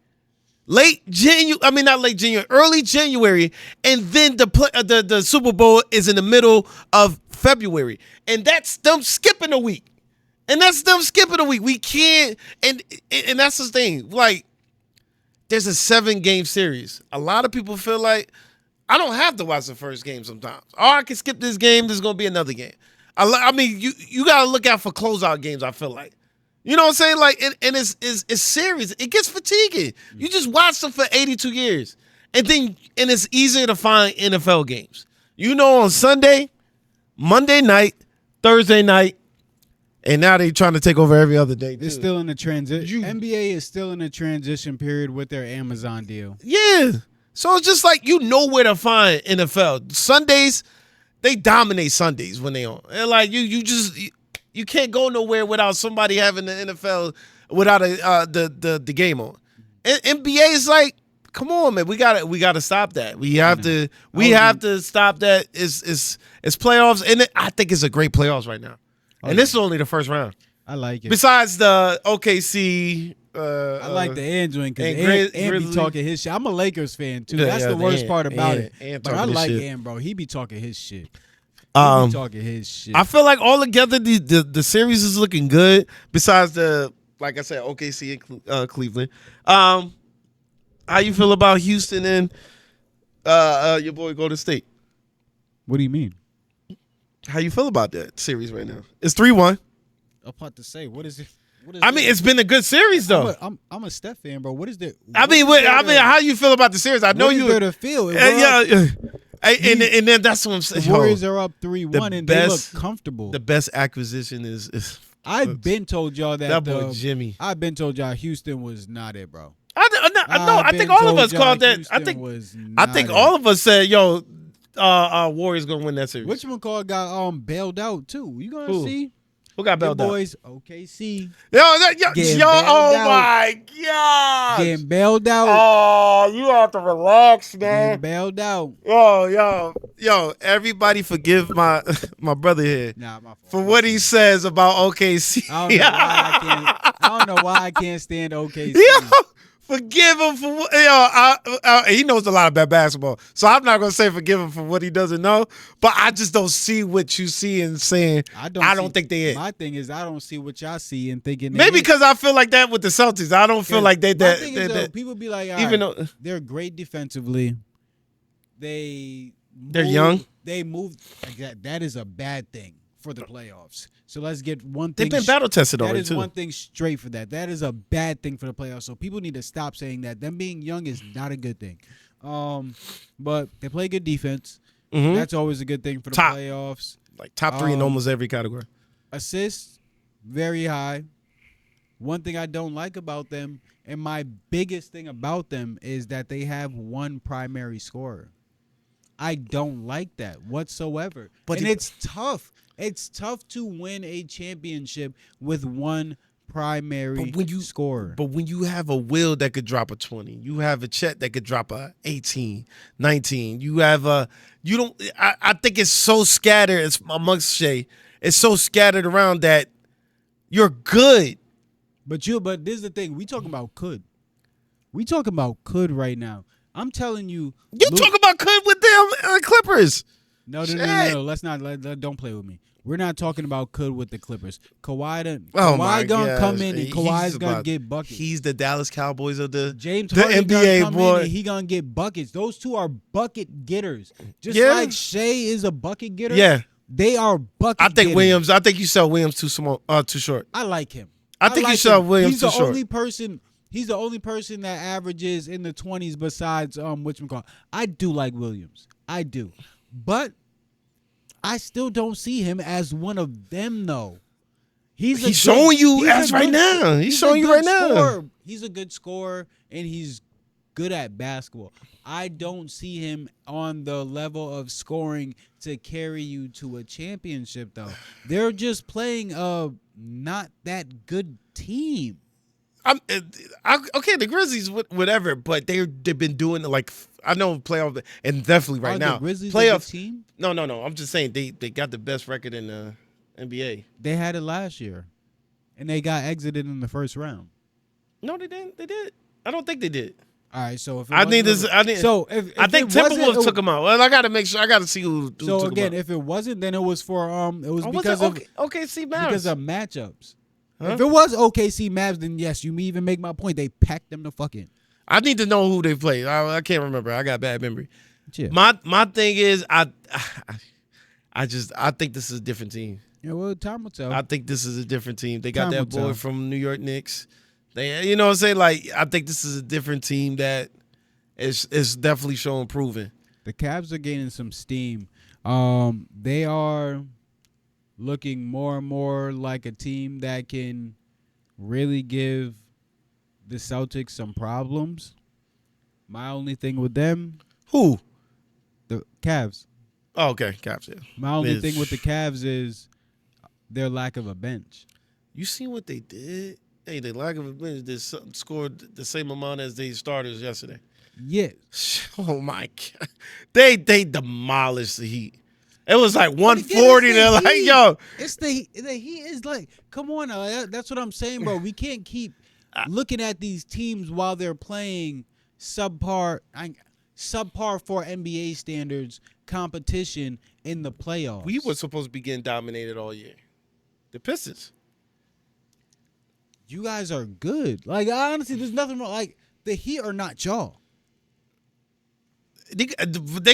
Not late January, early January, and then the Super Bowl is in the middle of February. And that's them skipping a week. We can't, and that's the thing. Like, there's a 7-game series. A lot of people feel like I don't have to watch the first game sometimes. Or I can skip this game, there's going to be another game. You got to look out for closeout games, I feel like. You know what I'm saying? Like, and it's serious. It gets fatiguing. You just watch them for 82 years. And it's easier to find NFL games. You know, on Sunday, Monday night, Thursday night, and now they trying to take over every other day, too. It's still in the transition. NBA is still in a transition period with their Amazon deal. Yeah. So it's just like, you know where to find NFL. Sundays, they dominate Sundays when they on. And like, you can't go nowhere without somebody having the NFL without the game on. And NBA is like, come on, man, we gotta stop that. We have to stop that. It's playoffs, and I think it's a great playoffs right now. And this is only the first round. I like it. Besides the OKC. I like the Ant joint because Ant be talking his shit. I'm a Lakers fan too. That's the worst part about it. But I like Ant, bro. He be talking his shit. He be talking his shit. I feel like all together the series is looking good. Besides like I said, OKC and Cleveland. How you feel about Houston and your boy Golden State? What do you mean? How you feel about that series right now? It's 3-1. I'm about to say, what is it? It's been a good series though. I'm a Steph fan, bro. What is that? How you feel about the series? I know you. What is there to feel? And then that's what I'm saying. The Warriors are up 3-1 and they look comfortable. The best acquisition is I've been told y'all that boy Jimmy. I've been told y'all Houston was not it, bro. I think all of us called that. I think all of us said, yo, Warriors gonna win that series. Whatchamacallit got bailed out too. You gonna see? Who got bailed out? Boys, OKC. Oh my God. Getting bailed out. Oh, you have to relax, man. Getting bailed out. Yo, everybody forgive my brother here for what he says about OKC. I don't know why I can't stand OKC. Forgive him for he knows a lot about basketball, so I'm not gonna say forgive him for what he doesn't know. But I just don't see what you see and saying. I don't think they. My thing is, I don't see what y'all see and thinking. Maybe because I feel like that with the Celtics. I don't feel like that. People be like, even though they're great defensively, they're young. They move. That is a bad thing for the playoffs. So let's get one thing. They've been battle tested already, too. That is one thing straight for that. That is a bad thing for the playoffs. So people need to stop saying that. Them being young is not a good thing. But they play good defense. Mm-hmm. That's always a good thing for the playoffs. Like top 3 in almost every category. Assists, very high. One thing I don't like about them, and my biggest thing about them, is that they have one primary scorer. I don't like that whatsoever. But it's tough. It's tough to win a championship with one primary scorer. But when you have a Will that could drop a 20, you have a Chet that could drop a 18, 19. You have I think it's so scattered. It's amongst Shea. It's so scattered around that you're good. But this is the thing. We talking about could. We talking about could right now. I'm telling you. You talk about could with them Clippers. No. Let's not. Don't play with me. We're not talking about could with the Clippers. Kawhi gonna come in and Kawhi's gonna get buckets. He's the Dallas Cowboys of the Harden NBA, gonna come boy. in and he gonna get buckets. Those two are bucket getters. Just like Shea is a bucket getter. Yeah. They are bucket getters. I think you sell Williams too short. I like him. I think you sell Williams too short. He's the only person that averages in the 20s besides whatchamacallit. I do like Williams. I do. But I still don't see him as one of them though. He's showing you right now. He's showing you right now. He's a good scorer and he's good at basketball. I don't see him on the level of scoring to carry you to a championship though. They're just playing a not that good team. Okay, the Grizzlies, whatever, but they've been doing it like I know playoff and definitely right now. The Grizzlies playoff a good team? No. I'm just saying they got the best record in the NBA. They had it last year, and they got exited in the first round. No, they didn't. They did. I don't think they did. All right, so if I think Timberwolves took them out. Well, I got to make sure. I got to see who. So took again, them out. if it wasn't, then it was for it was because of OKC Mavs because of matchups. Huh? If it was OKC Mavs, then yes, you even make my point. They packed them the fuck in. I need to know who they played. I can't remember. I got bad memory. Yeah. My thing is I think this is a different team. Yeah, well, time will tell. I think this is a different team. They got that boy from New York Knicks. You know what I'm saying? Like I think this is a different team that is definitely showing proven. The Cavs are gaining some steam. They are looking more and more like a team that can really give the Celtics some problems. My only thing with them, who? The Cavs. Oh, okay, Cavs. Yeah. My only thing with the Cavs is their lack of a bench. You see what they did? Hey, the lack of a bench. They scored the same amount as they starters yesterday. Yeah. Oh my God, they demolished the Heat. It was like 140. They're like, yo, it's the Heat is like, come on, that's what I'm saying, bro. We can't keep looking at these teams while they're playing subpar for NBA standards competition in the playoffs. We were supposed to be getting dominated all year. The Pistons. You guys are good. Like honestly, there's nothing wrong. Like the Heat are not y'all. They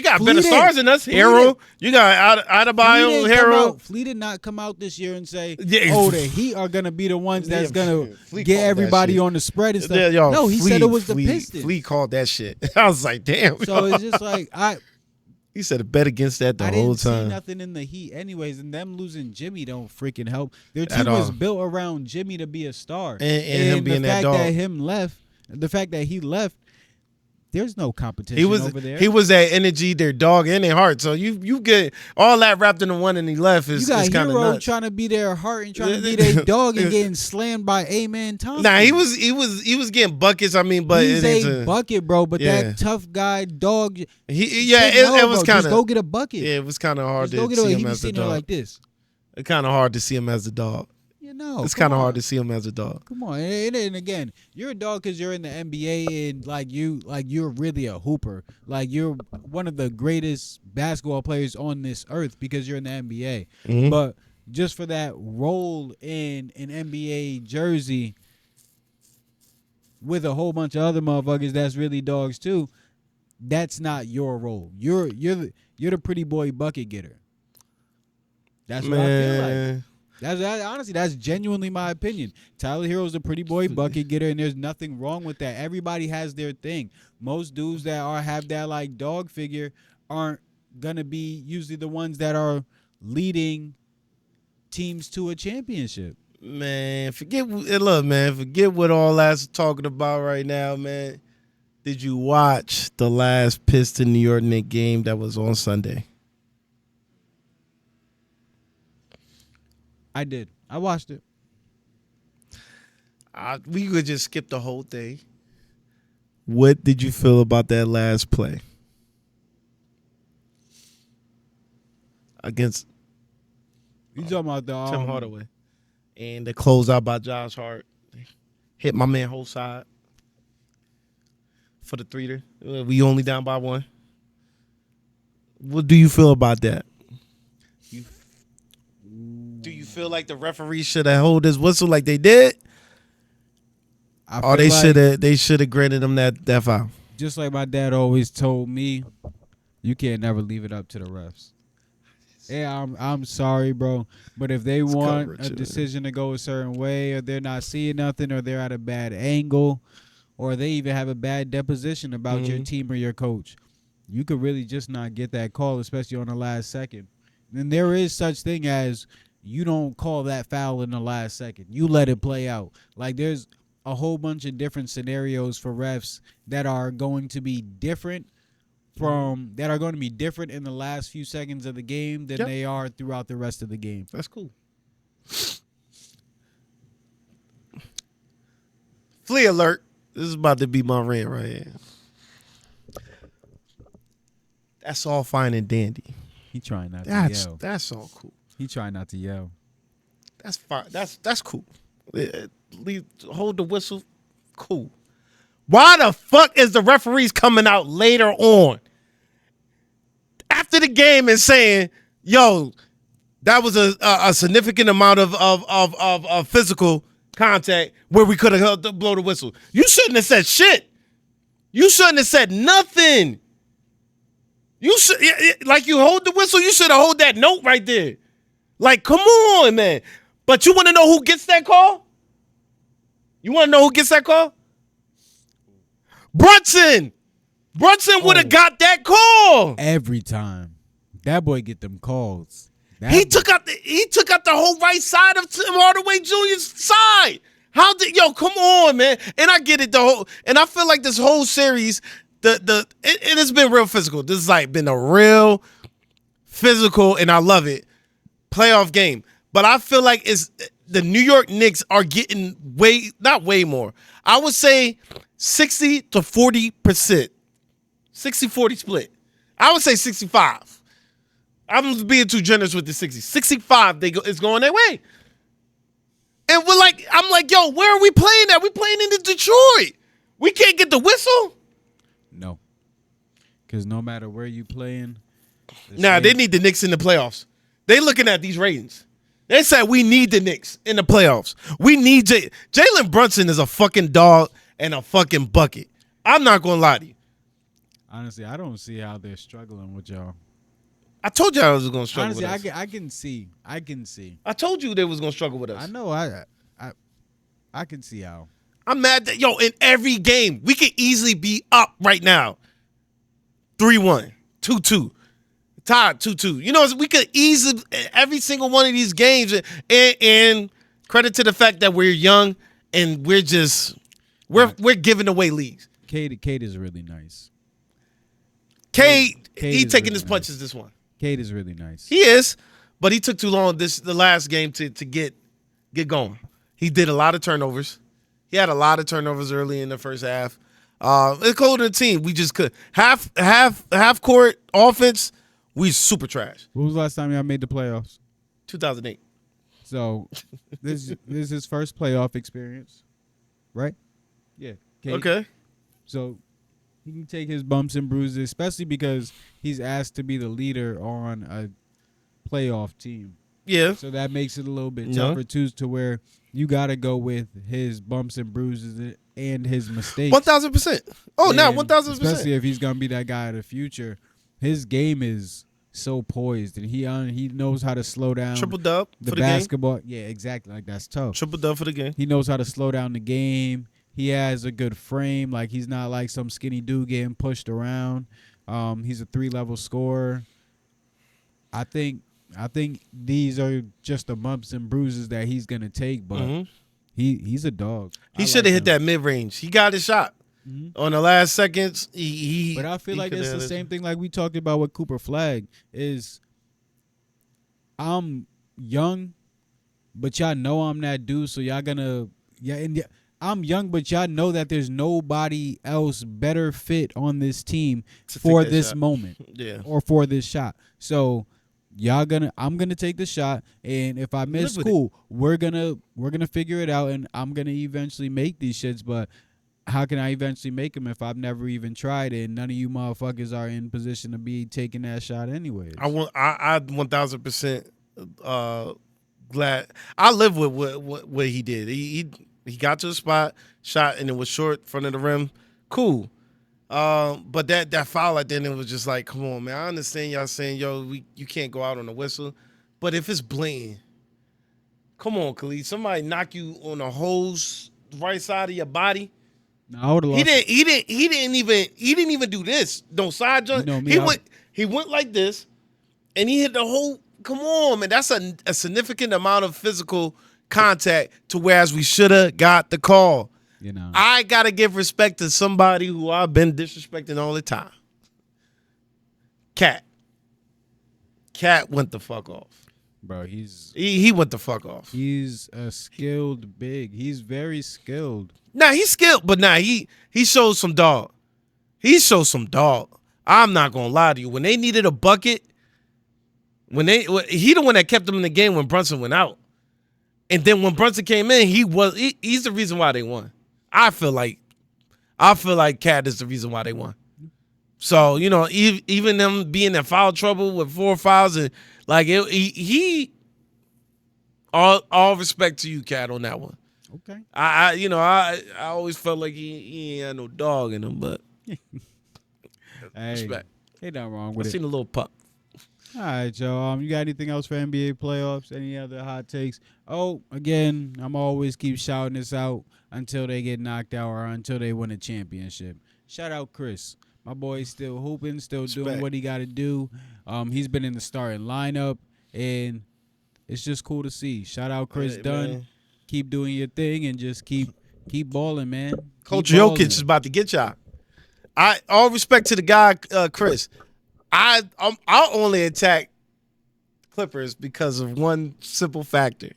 got better stars than us. Hero, you got Adebayo, Hero. Fleet did not come out this year and say, the Heat are gonna be the ones that's gonna get everybody on the spread and stuff. No, he said it was the Pistons. Fleet called that shit. I was like, damn. So it's just like he said a bet against that the whole time. I didn't see nothing in the Heat, anyways, and them losing Jimmy don't freaking help. Their team was built around Jimmy to be a star, and him being that dog. The fact that he left. There's no competition over there. He was that energy, their dog, and their heart. So you get all that wrapped into one, and he left. Is kind of nuts. You got Hero trying to be their heart and trying to be their dog and getting slammed by A-Man Thompson. Nah, he was getting buckets. I mean, but he's a bucket, bro. But that tough guy dog. It was kind of just go get a bucket. Yeah, it was kind of hard to see him as the dog. Like this. It's kind of hard to see him as the dog. It's kind of hard to see him as a dog. Come on, and again, you're a dog because you're in the NBA and you're really a hooper. Like you're one of the greatest basketball players on this earth because you're in the NBA. Mm-hmm. But just for that role in an NBA jersey with a whole bunch of other motherfuckers that's really dogs too, that's not your role. You're the pretty boy bucket getter. That's what I feel like. Honestly, that's genuinely my opinion. Tyler Hero's a pretty boy bucket getter, and there's nothing wrong with that. Everybody has their thing. Most dudes that have that like dog figure aren't gonna be usually the ones that are leading teams to a championship. Man, forget what all that's talking about right now, man. Did you watch the last Piston New York Knicks game that was on Sunday? I did. I watched it. We could just skip the whole thing. What did you feel about that last play against You talking about the Tim Hardaway and the closeout by Josh Hart? Hit my man whole side for the three-er. We only down by one. What do you feel about that? Do you feel like the referee should have held his whistle like they did? Or they should have granted him that foul? Just like my dad always told me, you can't never leave it up to the refs. Yeah, I'm sorry, bro, but if they want a decision to go a certain way, or they're not seeing nothing, or they're at a bad angle, or they even have a bad deposition about your team or your coach, you could really just not get that call, especially on the last second. And there is such thing as you don't call that foul in the last second. You let it play out. Like there's a whole bunch of different scenarios for refs that are going to be different in the last few seconds of the game than they are throughout the rest of the game. That's cool. Flea alert. This is about to be my rant right here. That's all fine and dandy. He trying not to yell. That's all cool. He trying not to yell. That's fine. That's cool. Hold the whistle. Cool. Why the fuck is the referees coming out later on after the game and saying, "Yo, that was a significant amount of physical contact where we could have blow the whistle"? You shouldn't have said shit. You shouldn't have said nothing. You should, like, you hold the whistle. You should have hold that note right there. Like, come on, man. But you want to know who gets that call? You want to know who gets that call? Brunson. Brunson would have got that call every time. That boy get them calls. He took out the whole right side of Tim Hardaway Jr.'s side. Come on, man. And I get it and I feel like this whole series, it has been real physical. This has like been a real physical, and I love it, playoff game. But I feel like the New York Knicks are getting not way more. I would say 60 to 40%. 60-40 split. I would say 65. I'm being too generous with the 60. 65, it's going their way. And I'm like, yo, where are we playing at? We playing in Detroit. We can't get the whistle? No. Because no matter where you playing. They need the Knicks in the playoffs. They looking at these ratings. They said we need the Knicks in the playoffs. We need Jalen Brunson is a fucking dog and a fucking bucket. I'm not going to lie to you. Honestly, I don't see how they're struggling with y'all. I told you I was going to struggle with us. Honestly, I can see. I told you they was going to struggle with us. I know. I can see how. I'm mad that, in every game, we could easily be up right now. 3-1, 2-2, tied 2-2. We could easily, every single one of these games, and credit to the fact that we're young and we're giving away leads. Cade is really nice. Cade he taking his punches this one. Cade is really nice. He is, but he took too long the last game to get going. He did a lot of turnovers. He had a lot of turnovers early in the first half. Including the team, we just could half court offense. We super trash. When was the last time y'all made the playoffs? 2008. So this is his first playoff experience, right? Yeah. Cade. Okay. So he can take his bumps and bruises, especially because he's asked to be the leader on a playoff team. Yeah. So that makes it a little bit tougher too, to where you got to go with his bumps and bruises and his mistakes. 1,000%. Oh, now 1,000%. Especially if he's gonna be that guy of the future. His game is so poised, and he knows how to slow down. Triple dub the for the basketball. game. Yeah, exactly. Like that's tough. Triple dub for the game. He knows how to slow down the game. He has a good frame. Like he's not like some skinny dude getting pushed around. He's a 3-level scorer. I think these are just the bumps and bruises that he's gonna take, but he's a dog. He should have hit that mid range. He got his shot. On the last seconds, he But I feel he like coulda it's the had it. same thing like we talked about with Cooper Flag. Is I'm young, but y'all know I'm that dude, so y'all gonna I'm young, but y'all know that there's nobody else better fit on this team To for take that this shot. moment Yeah. or for this shot. So I'm gonna take the shot, and if I miss, Live with it. cool. We're gonna figure it out, and I'm gonna eventually make these shits. But how can I eventually make them if I've never even tried it, and none of you motherfuckers are in position to be taking that shot anyways? I 1000% glad. I live with what he did. He got to the spot, shot, and it was short in front of the rim. Cool. But that foul at the end, it was just like, come on, man. I understand y'all saying, yo, you can't go out on a whistle, but if it's blatant, come on, Khalid. Somebody knock you on the whole right side of your body. No, I would have He lost. didn't even do this. No side jump. You know me, He went like this, and he hit the whole. Come on, man. That's a significant amount of physical contact to whereas we should have got the call. You know, I gotta give respect to somebody who I've been disrespecting all the time. Cat went the fuck off. bro, he's He went the fuck off. he's a skilled big. He's very skilled. Nah, he's skilled, but he showed some dog. He showed some dog. I'm not gonna lie to you. When they needed a bucket, he the one that kept them in the game when Brunson went out, and then when Brunson came in, he's the reason why they won. I feel like Cat is the reason why they won. So even them being in foul trouble with 4 fouls and like he all respect to you, Cat, on that one. Okay. I always felt like he ain't had no dog in him, but Hey, respect. ain't nothing wrong I with it. seen a little pup. All right, y'all. You got anything else for NBA playoffs? Any other hot takes? Oh, again, I'm always keep shouting this out until they get knocked out or until they win a championship. Shout out Chris. My boy's still hooping, still doing Respect. what he got to do. He's been in the starting lineup, and it's just cool to see. Shout out Chris Hey, Dunn. man. Keep doing your thing and just keep balling, man. Coach Keep balling. Jokic is about to get y'all. All respect to the guy, Chris. I'll only attack Clippers because of one simple factor.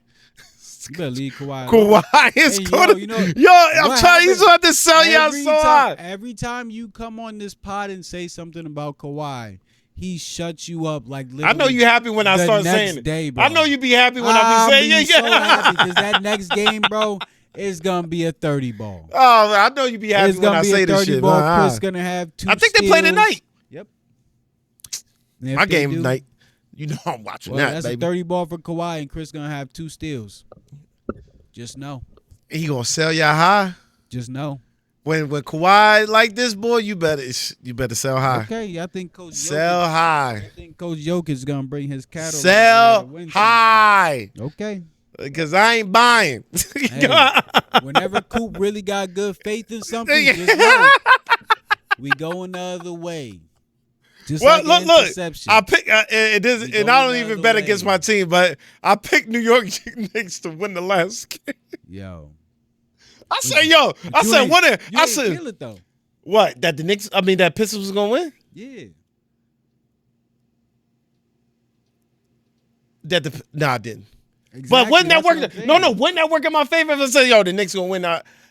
You better leave Kawhi. Kawhi is Hey, going to. you know, I'm what trying. He's happened about to sell y'all every so time, high. every time you come on this pod and say something about Kawhi, he shuts you up like literally. I know you happy when I the start next saying it. day, bro. I know you be happy when I I'll be saying be so yeah. happy because that next game, bro, is gonna be a 30 ball. Oh, I know you be happy It's when gonna I be say a this 30 shit. ball. Nah. Chris gonna have 2 I think they play steals. tonight. Yep. And if My they game do, tonight. You know I'm watching Well, that, that's baby. a 30 ball for Kawhi, and Chris gonna have 2 steals. Just know. He gonna sell y'all high. Just know. When Kawhi like this, boy, you better sell high. Okay, I think Coach Sell Jokic. high. I think Coach Jokic is gonna bring his cattle. Sell high. Okay. Because I ain't buying. Hey, whenever Coop really got good faith in something, just know we going the other way. Just Well, like an look. interception. I pick and We I going don't the even other bet way. against my team, but I picked New York Knicks to win the last game. Yo. I said, yo, I You said, ain't- what? You I ain't said, feel it though. what? That the Knicks? I mean, that Pistons was gonna win. Yeah. I didn't. Exactly. But wasn't that That's what working? I'm saying. No, wouldn't that work in my favor if I said, yo, the Knicks gonna win,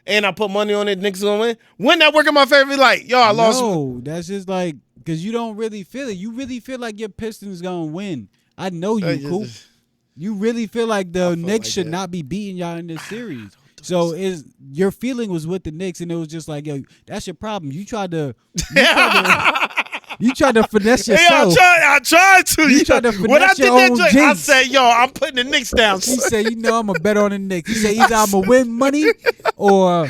and I put money on it, the Knicks gonna win? Wouldn't that work in my favor? Like, yo, I lost. No, that's just like because you don't really feel it. You really feel like your Pistons gonna win. I know you, Coop. You really feel like the feel Knicks like should that. not be beating y'all in this series. So your feeling was with the Knicks, and it was just like, yo, that's your problem. You tried to finesse Yeah, yourself. I tried to. You tried to When I finesse did your that own joint, I jinx. said, yo, I'm putting the Knicks down. He said, I'm gonna bet on the Knicks. He said either I'm gonna win money or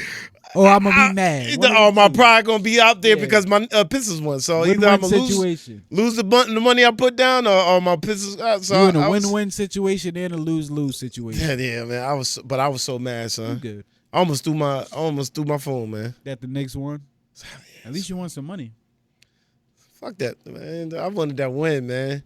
I'm gonna be mad. Either One of the my two. pride gonna be out there Yeah. because my Pistons won. So Win-win either I'm gonna situation. lose the money I put down, or my Pistons. So You in a I was- win-win situation and a lose-lose situation. Yeah, man. I was so mad, You son. good. I almost threw my phone, man. That the Knicks won. At least you won some money. Fuck that, man. I wanted that win, man.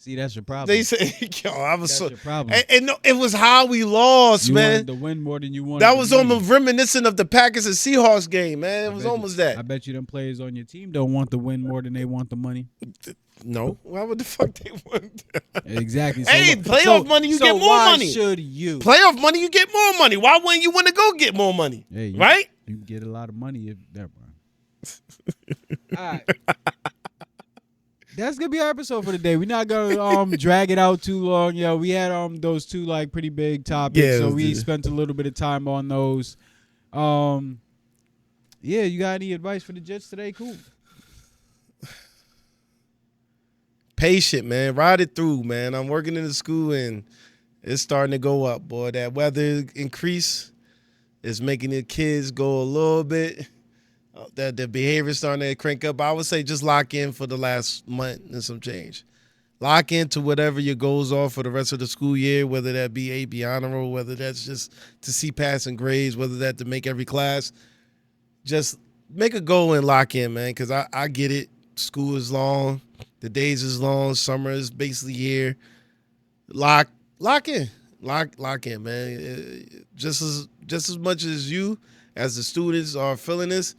See, that's your problem. They say, yo, I was That's so. your problem. And no, it was how we lost, You man. wanted to win more than you wanted. That the was money. almost reminiscent of the Packers and Seahawks game, man. It I was bet almost you, that. I bet you them players on your team don't want to win more than they want the money. No, why would the fuck they want that? Exactly. Hey, playoff money, you get more why money. Should you? Playoff money, you get more money. Why wouldn't you want to go get more money? Hey, right? You can get a lot of money if that. All right. That's gonna be our episode for today. We're not gonna drag it out too long. Yeah, we had those two like pretty big topics, Yeah, so we spent a little bit of time on those. Yeah, you got any advice for the Jets today? Cool. Patient, man. Ride it through, man. I'm working in the school and it's starting to go up, boy. That weather increase is making the kids go a little bit. That the behavior starting to crank up. I would say just lock in for the last month and some change. Lock into whatever your goals are for the rest of the school year, whether that be AP honor roll, whether that's just to see passing grades, whether that to make every class. Just make a goal and lock in, man, because I get it. School is long. The days is long. Summer is basically here. Lock in. Lock in, man. Just as much as you, as the students are feeling this,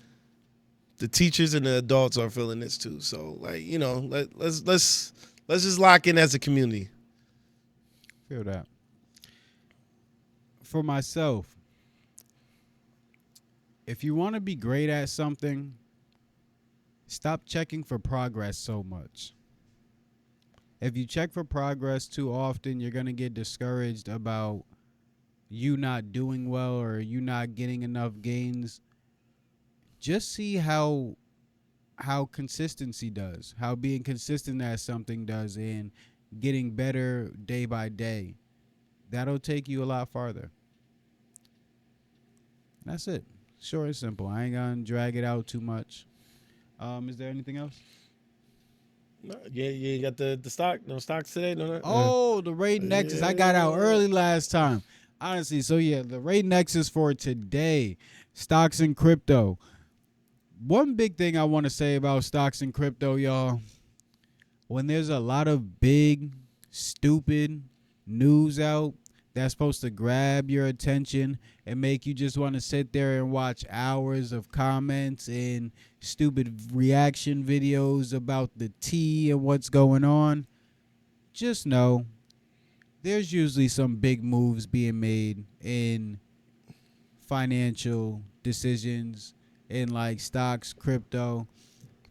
the teachers and the adults are feeling this too. So, like, you know, let's just lock in as a community. Feel that. For myself, if you want to be great at something, stop checking for progress so much. If you check for progress too often, you're going to get discouraged about you not doing well or you not getting enough gains. Just see how consistency does, how being consistent at something does, and getting better day by day. That'll take you a lot farther. That's it. Short and simple. I ain't gonna drag it out too much. Is there anything else? No, yeah, you got the stock, no stocks today, no. Oh, the Raid Nexus. I got out early last time. Honestly, so yeah, the Raid Nexus for today. Stocks and crypto. One big thing I want to say about stocks and crypto, y'all, when there's a lot of big, stupid news out that's supposed to grab your attention and make you just want to sit there and watch hours of comments and stupid reaction videos about the tea and what's going on, just know there's usually some big moves being made in financial decisions in like stocks, crypto.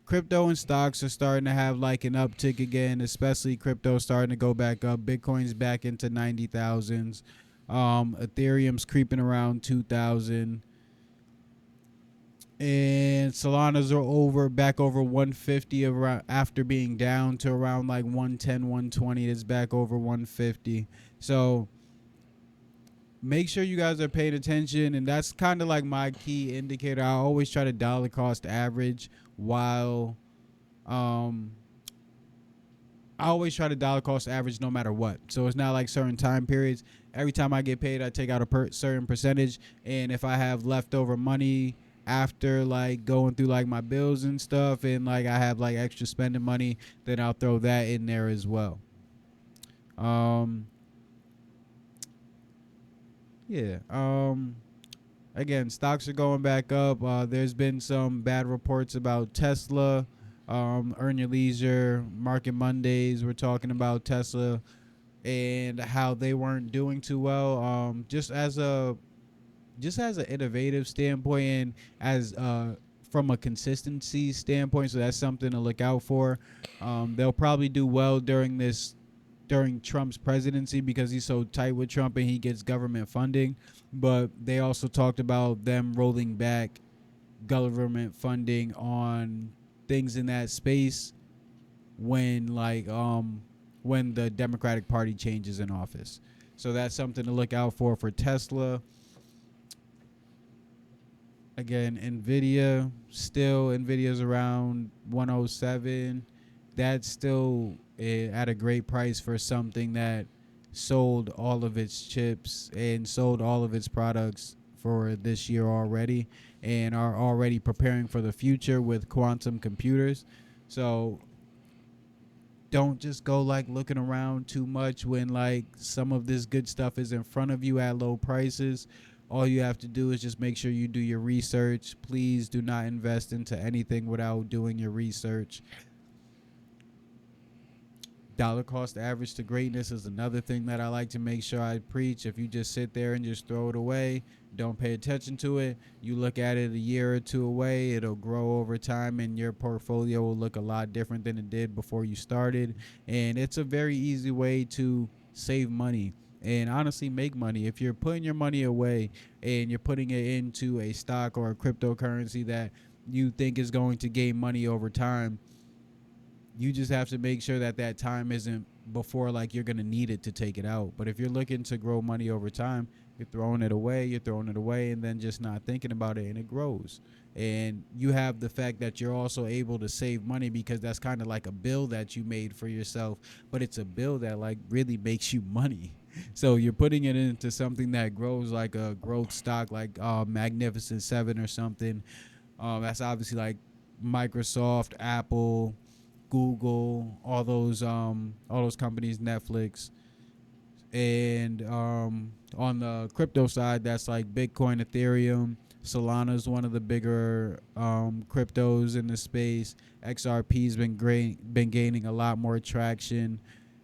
Crypto and stocks are starting to have like an uptick again, especially crypto starting to go back up. Bitcoin's back into 90,000s. Ethereum's creeping around 2,000. And Solana's are back over 150 around, after being down to around like 110, 120. It's back over 150. So make sure you guys are paying attention, and that's kind of like my key indicator. I always try to dollar cost average while I always try to dollar cost average no matter what. So it's not like certain time periods. Every time I get paid, I take out a certain percentage, and if I have leftover money after like going through like my bills and stuff, and like I have like extra spending money, then I'll throw that in there as well. Yeah. Again, stocks are going back up. There's been some bad reports about Tesla. Earn Your Leisure, Market Mondays, we're talking about Tesla and how they weren't doing too well. Just as an innovative standpoint and as from a consistency standpoint, so that's something to look out for. They'll probably do well during Trump's presidency because he's so tight with Trump and he gets government funding. But they also talked about them rolling back government funding on things in that space when the Democratic Party changes in office. So that's something to look out for Tesla. Again, Nvidia's around 107. That's still at a great price for something that sold all of its chips and sold all of its products for this year already and are already preparing for the future with quantum computers. So don't just go like looking around too much when like some of this good stuff is in front of you at low prices. All you have to do is just make sure you do your research. Please do not invest into anything without doing your research. Dollar cost average to greatness is another thing that I like to make sure I preach. If you just sit there and just throw it away, don't pay attention to it, you look at it a year or two away, it'll grow over time and your portfolio will look a lot different than it did before you started. And it's a very easy way to save money and honestly make money. If you're putting your money away and you're putting it into a stock or a cryptocurrency that you think is going to gain money over time, you just have to make sure that that time isn't before like you're going to need it to take it out. But if you're looking to grow money over time, you're throwing it away, and then just not thinking about it, and it grows. And you have the fact that you're also able to save money because that's kind of like a bill that you made for yourself, but it's a bill that like really makes you money. So you're putting it into something that grows, like a growth stock, like Magnificent Seven or something. That's obviously like Microsoft, Apple, Google, all those companies, Netflix. And on the crypto side, that's like Bitcoin, Ethereum. Solana is one of the bigger cryptos in the space. XRP's been gaining a lot more traction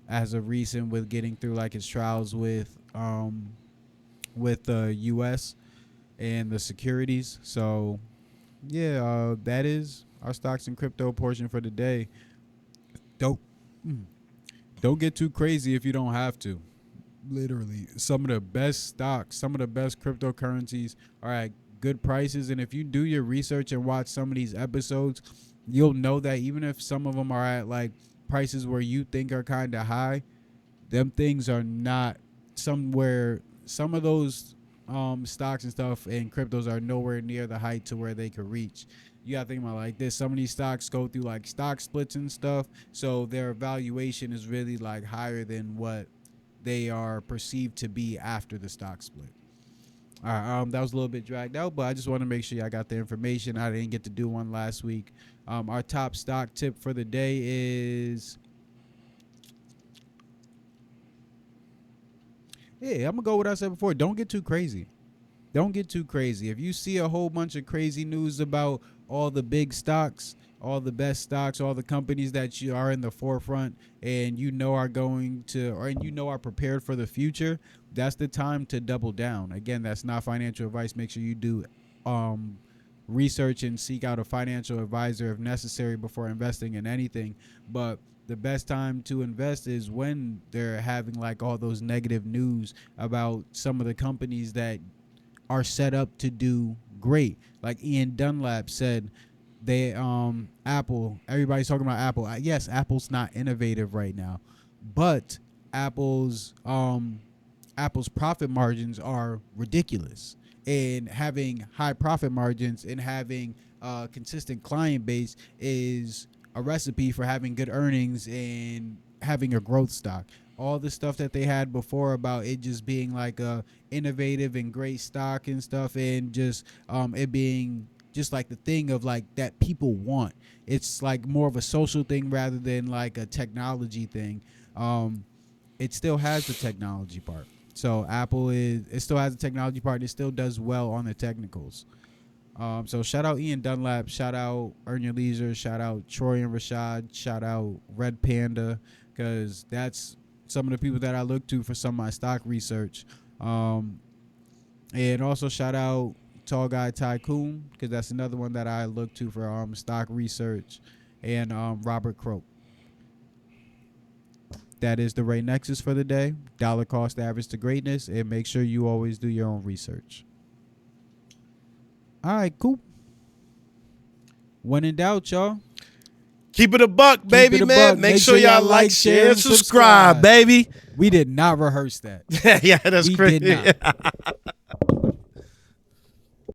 as of recent with getting through like its trials with the U.S. and the securities. So yeah, that is our stocks and crypto portion for the day. Don't get too crazy if you don't have to. Literally, some of the best stocks, some of the best cryptocurrencies are at good prices. And if you do your research and watch some of these episodes, you'll know that even if some of them are at like prices where you think are kind of high, them things are not somewhere. Some of those stocks and stuff and cryptos are nowhere near the height to where they could reach. You gotta think about it like this. Some of these stocks go through like stock splits and stuff, so their valuation is really like higher than what they are perceived to be after the stock split. All right, that was a little bit dragged out, but I just want to make sure I got the information. I didn't get to do one last week. Our top stock tip for the day is, I'm gonna go with what I said before. Don't get too crazy. Don't get too crazy. If you see a whole bunch of crazy news about all the big stocks, all the best stocks, all the companies that you are in the forefront and you know are going to, or you know are prepared for the future, that's the time to double down. Again, that's not financial advice. Make sure you do research and seek out a financial advisor if necessary before investing in anything. But the best time to invest is when they're having like all those negative news about some of the companies that are set up to do great. Like Ian Dunlap said, they Apple, everybody's talking about Apple. Yes, Apple's not innovative right now, but Apple's profit margins are ridiculous. And having high profit margins and having a consistent client base is a recipe for having good earnings and having a growth stock. All the stuff that they had before about it just being like a innovative and great stock and stuff, and just it being just like the thing of like that people want. It's like more of a social thing rather than like a technology thing. It still has the technology part. So it still has the technology part. It still does well on the technicals. So shout out Ian Dunlap, shout out Earn Your Leisure, shout out Troy and Rashad, shout out Red Panda, because that's some of the people that I look to for some of my stock research. And also shout out Tall Guy Tycoon, because that's another one that I look to for stock research, and Robert Croak. That is the Ray Nexus for the day. Dollar cost average to greatness, and make sure you always do your own research. All right, cool. When in doubt, y'all, keep it a buck, baby, it a man. buck. Make sure y'all like, share, and subscribe, baby. we did not rehearse that. Yeah, that's We crazy. did not.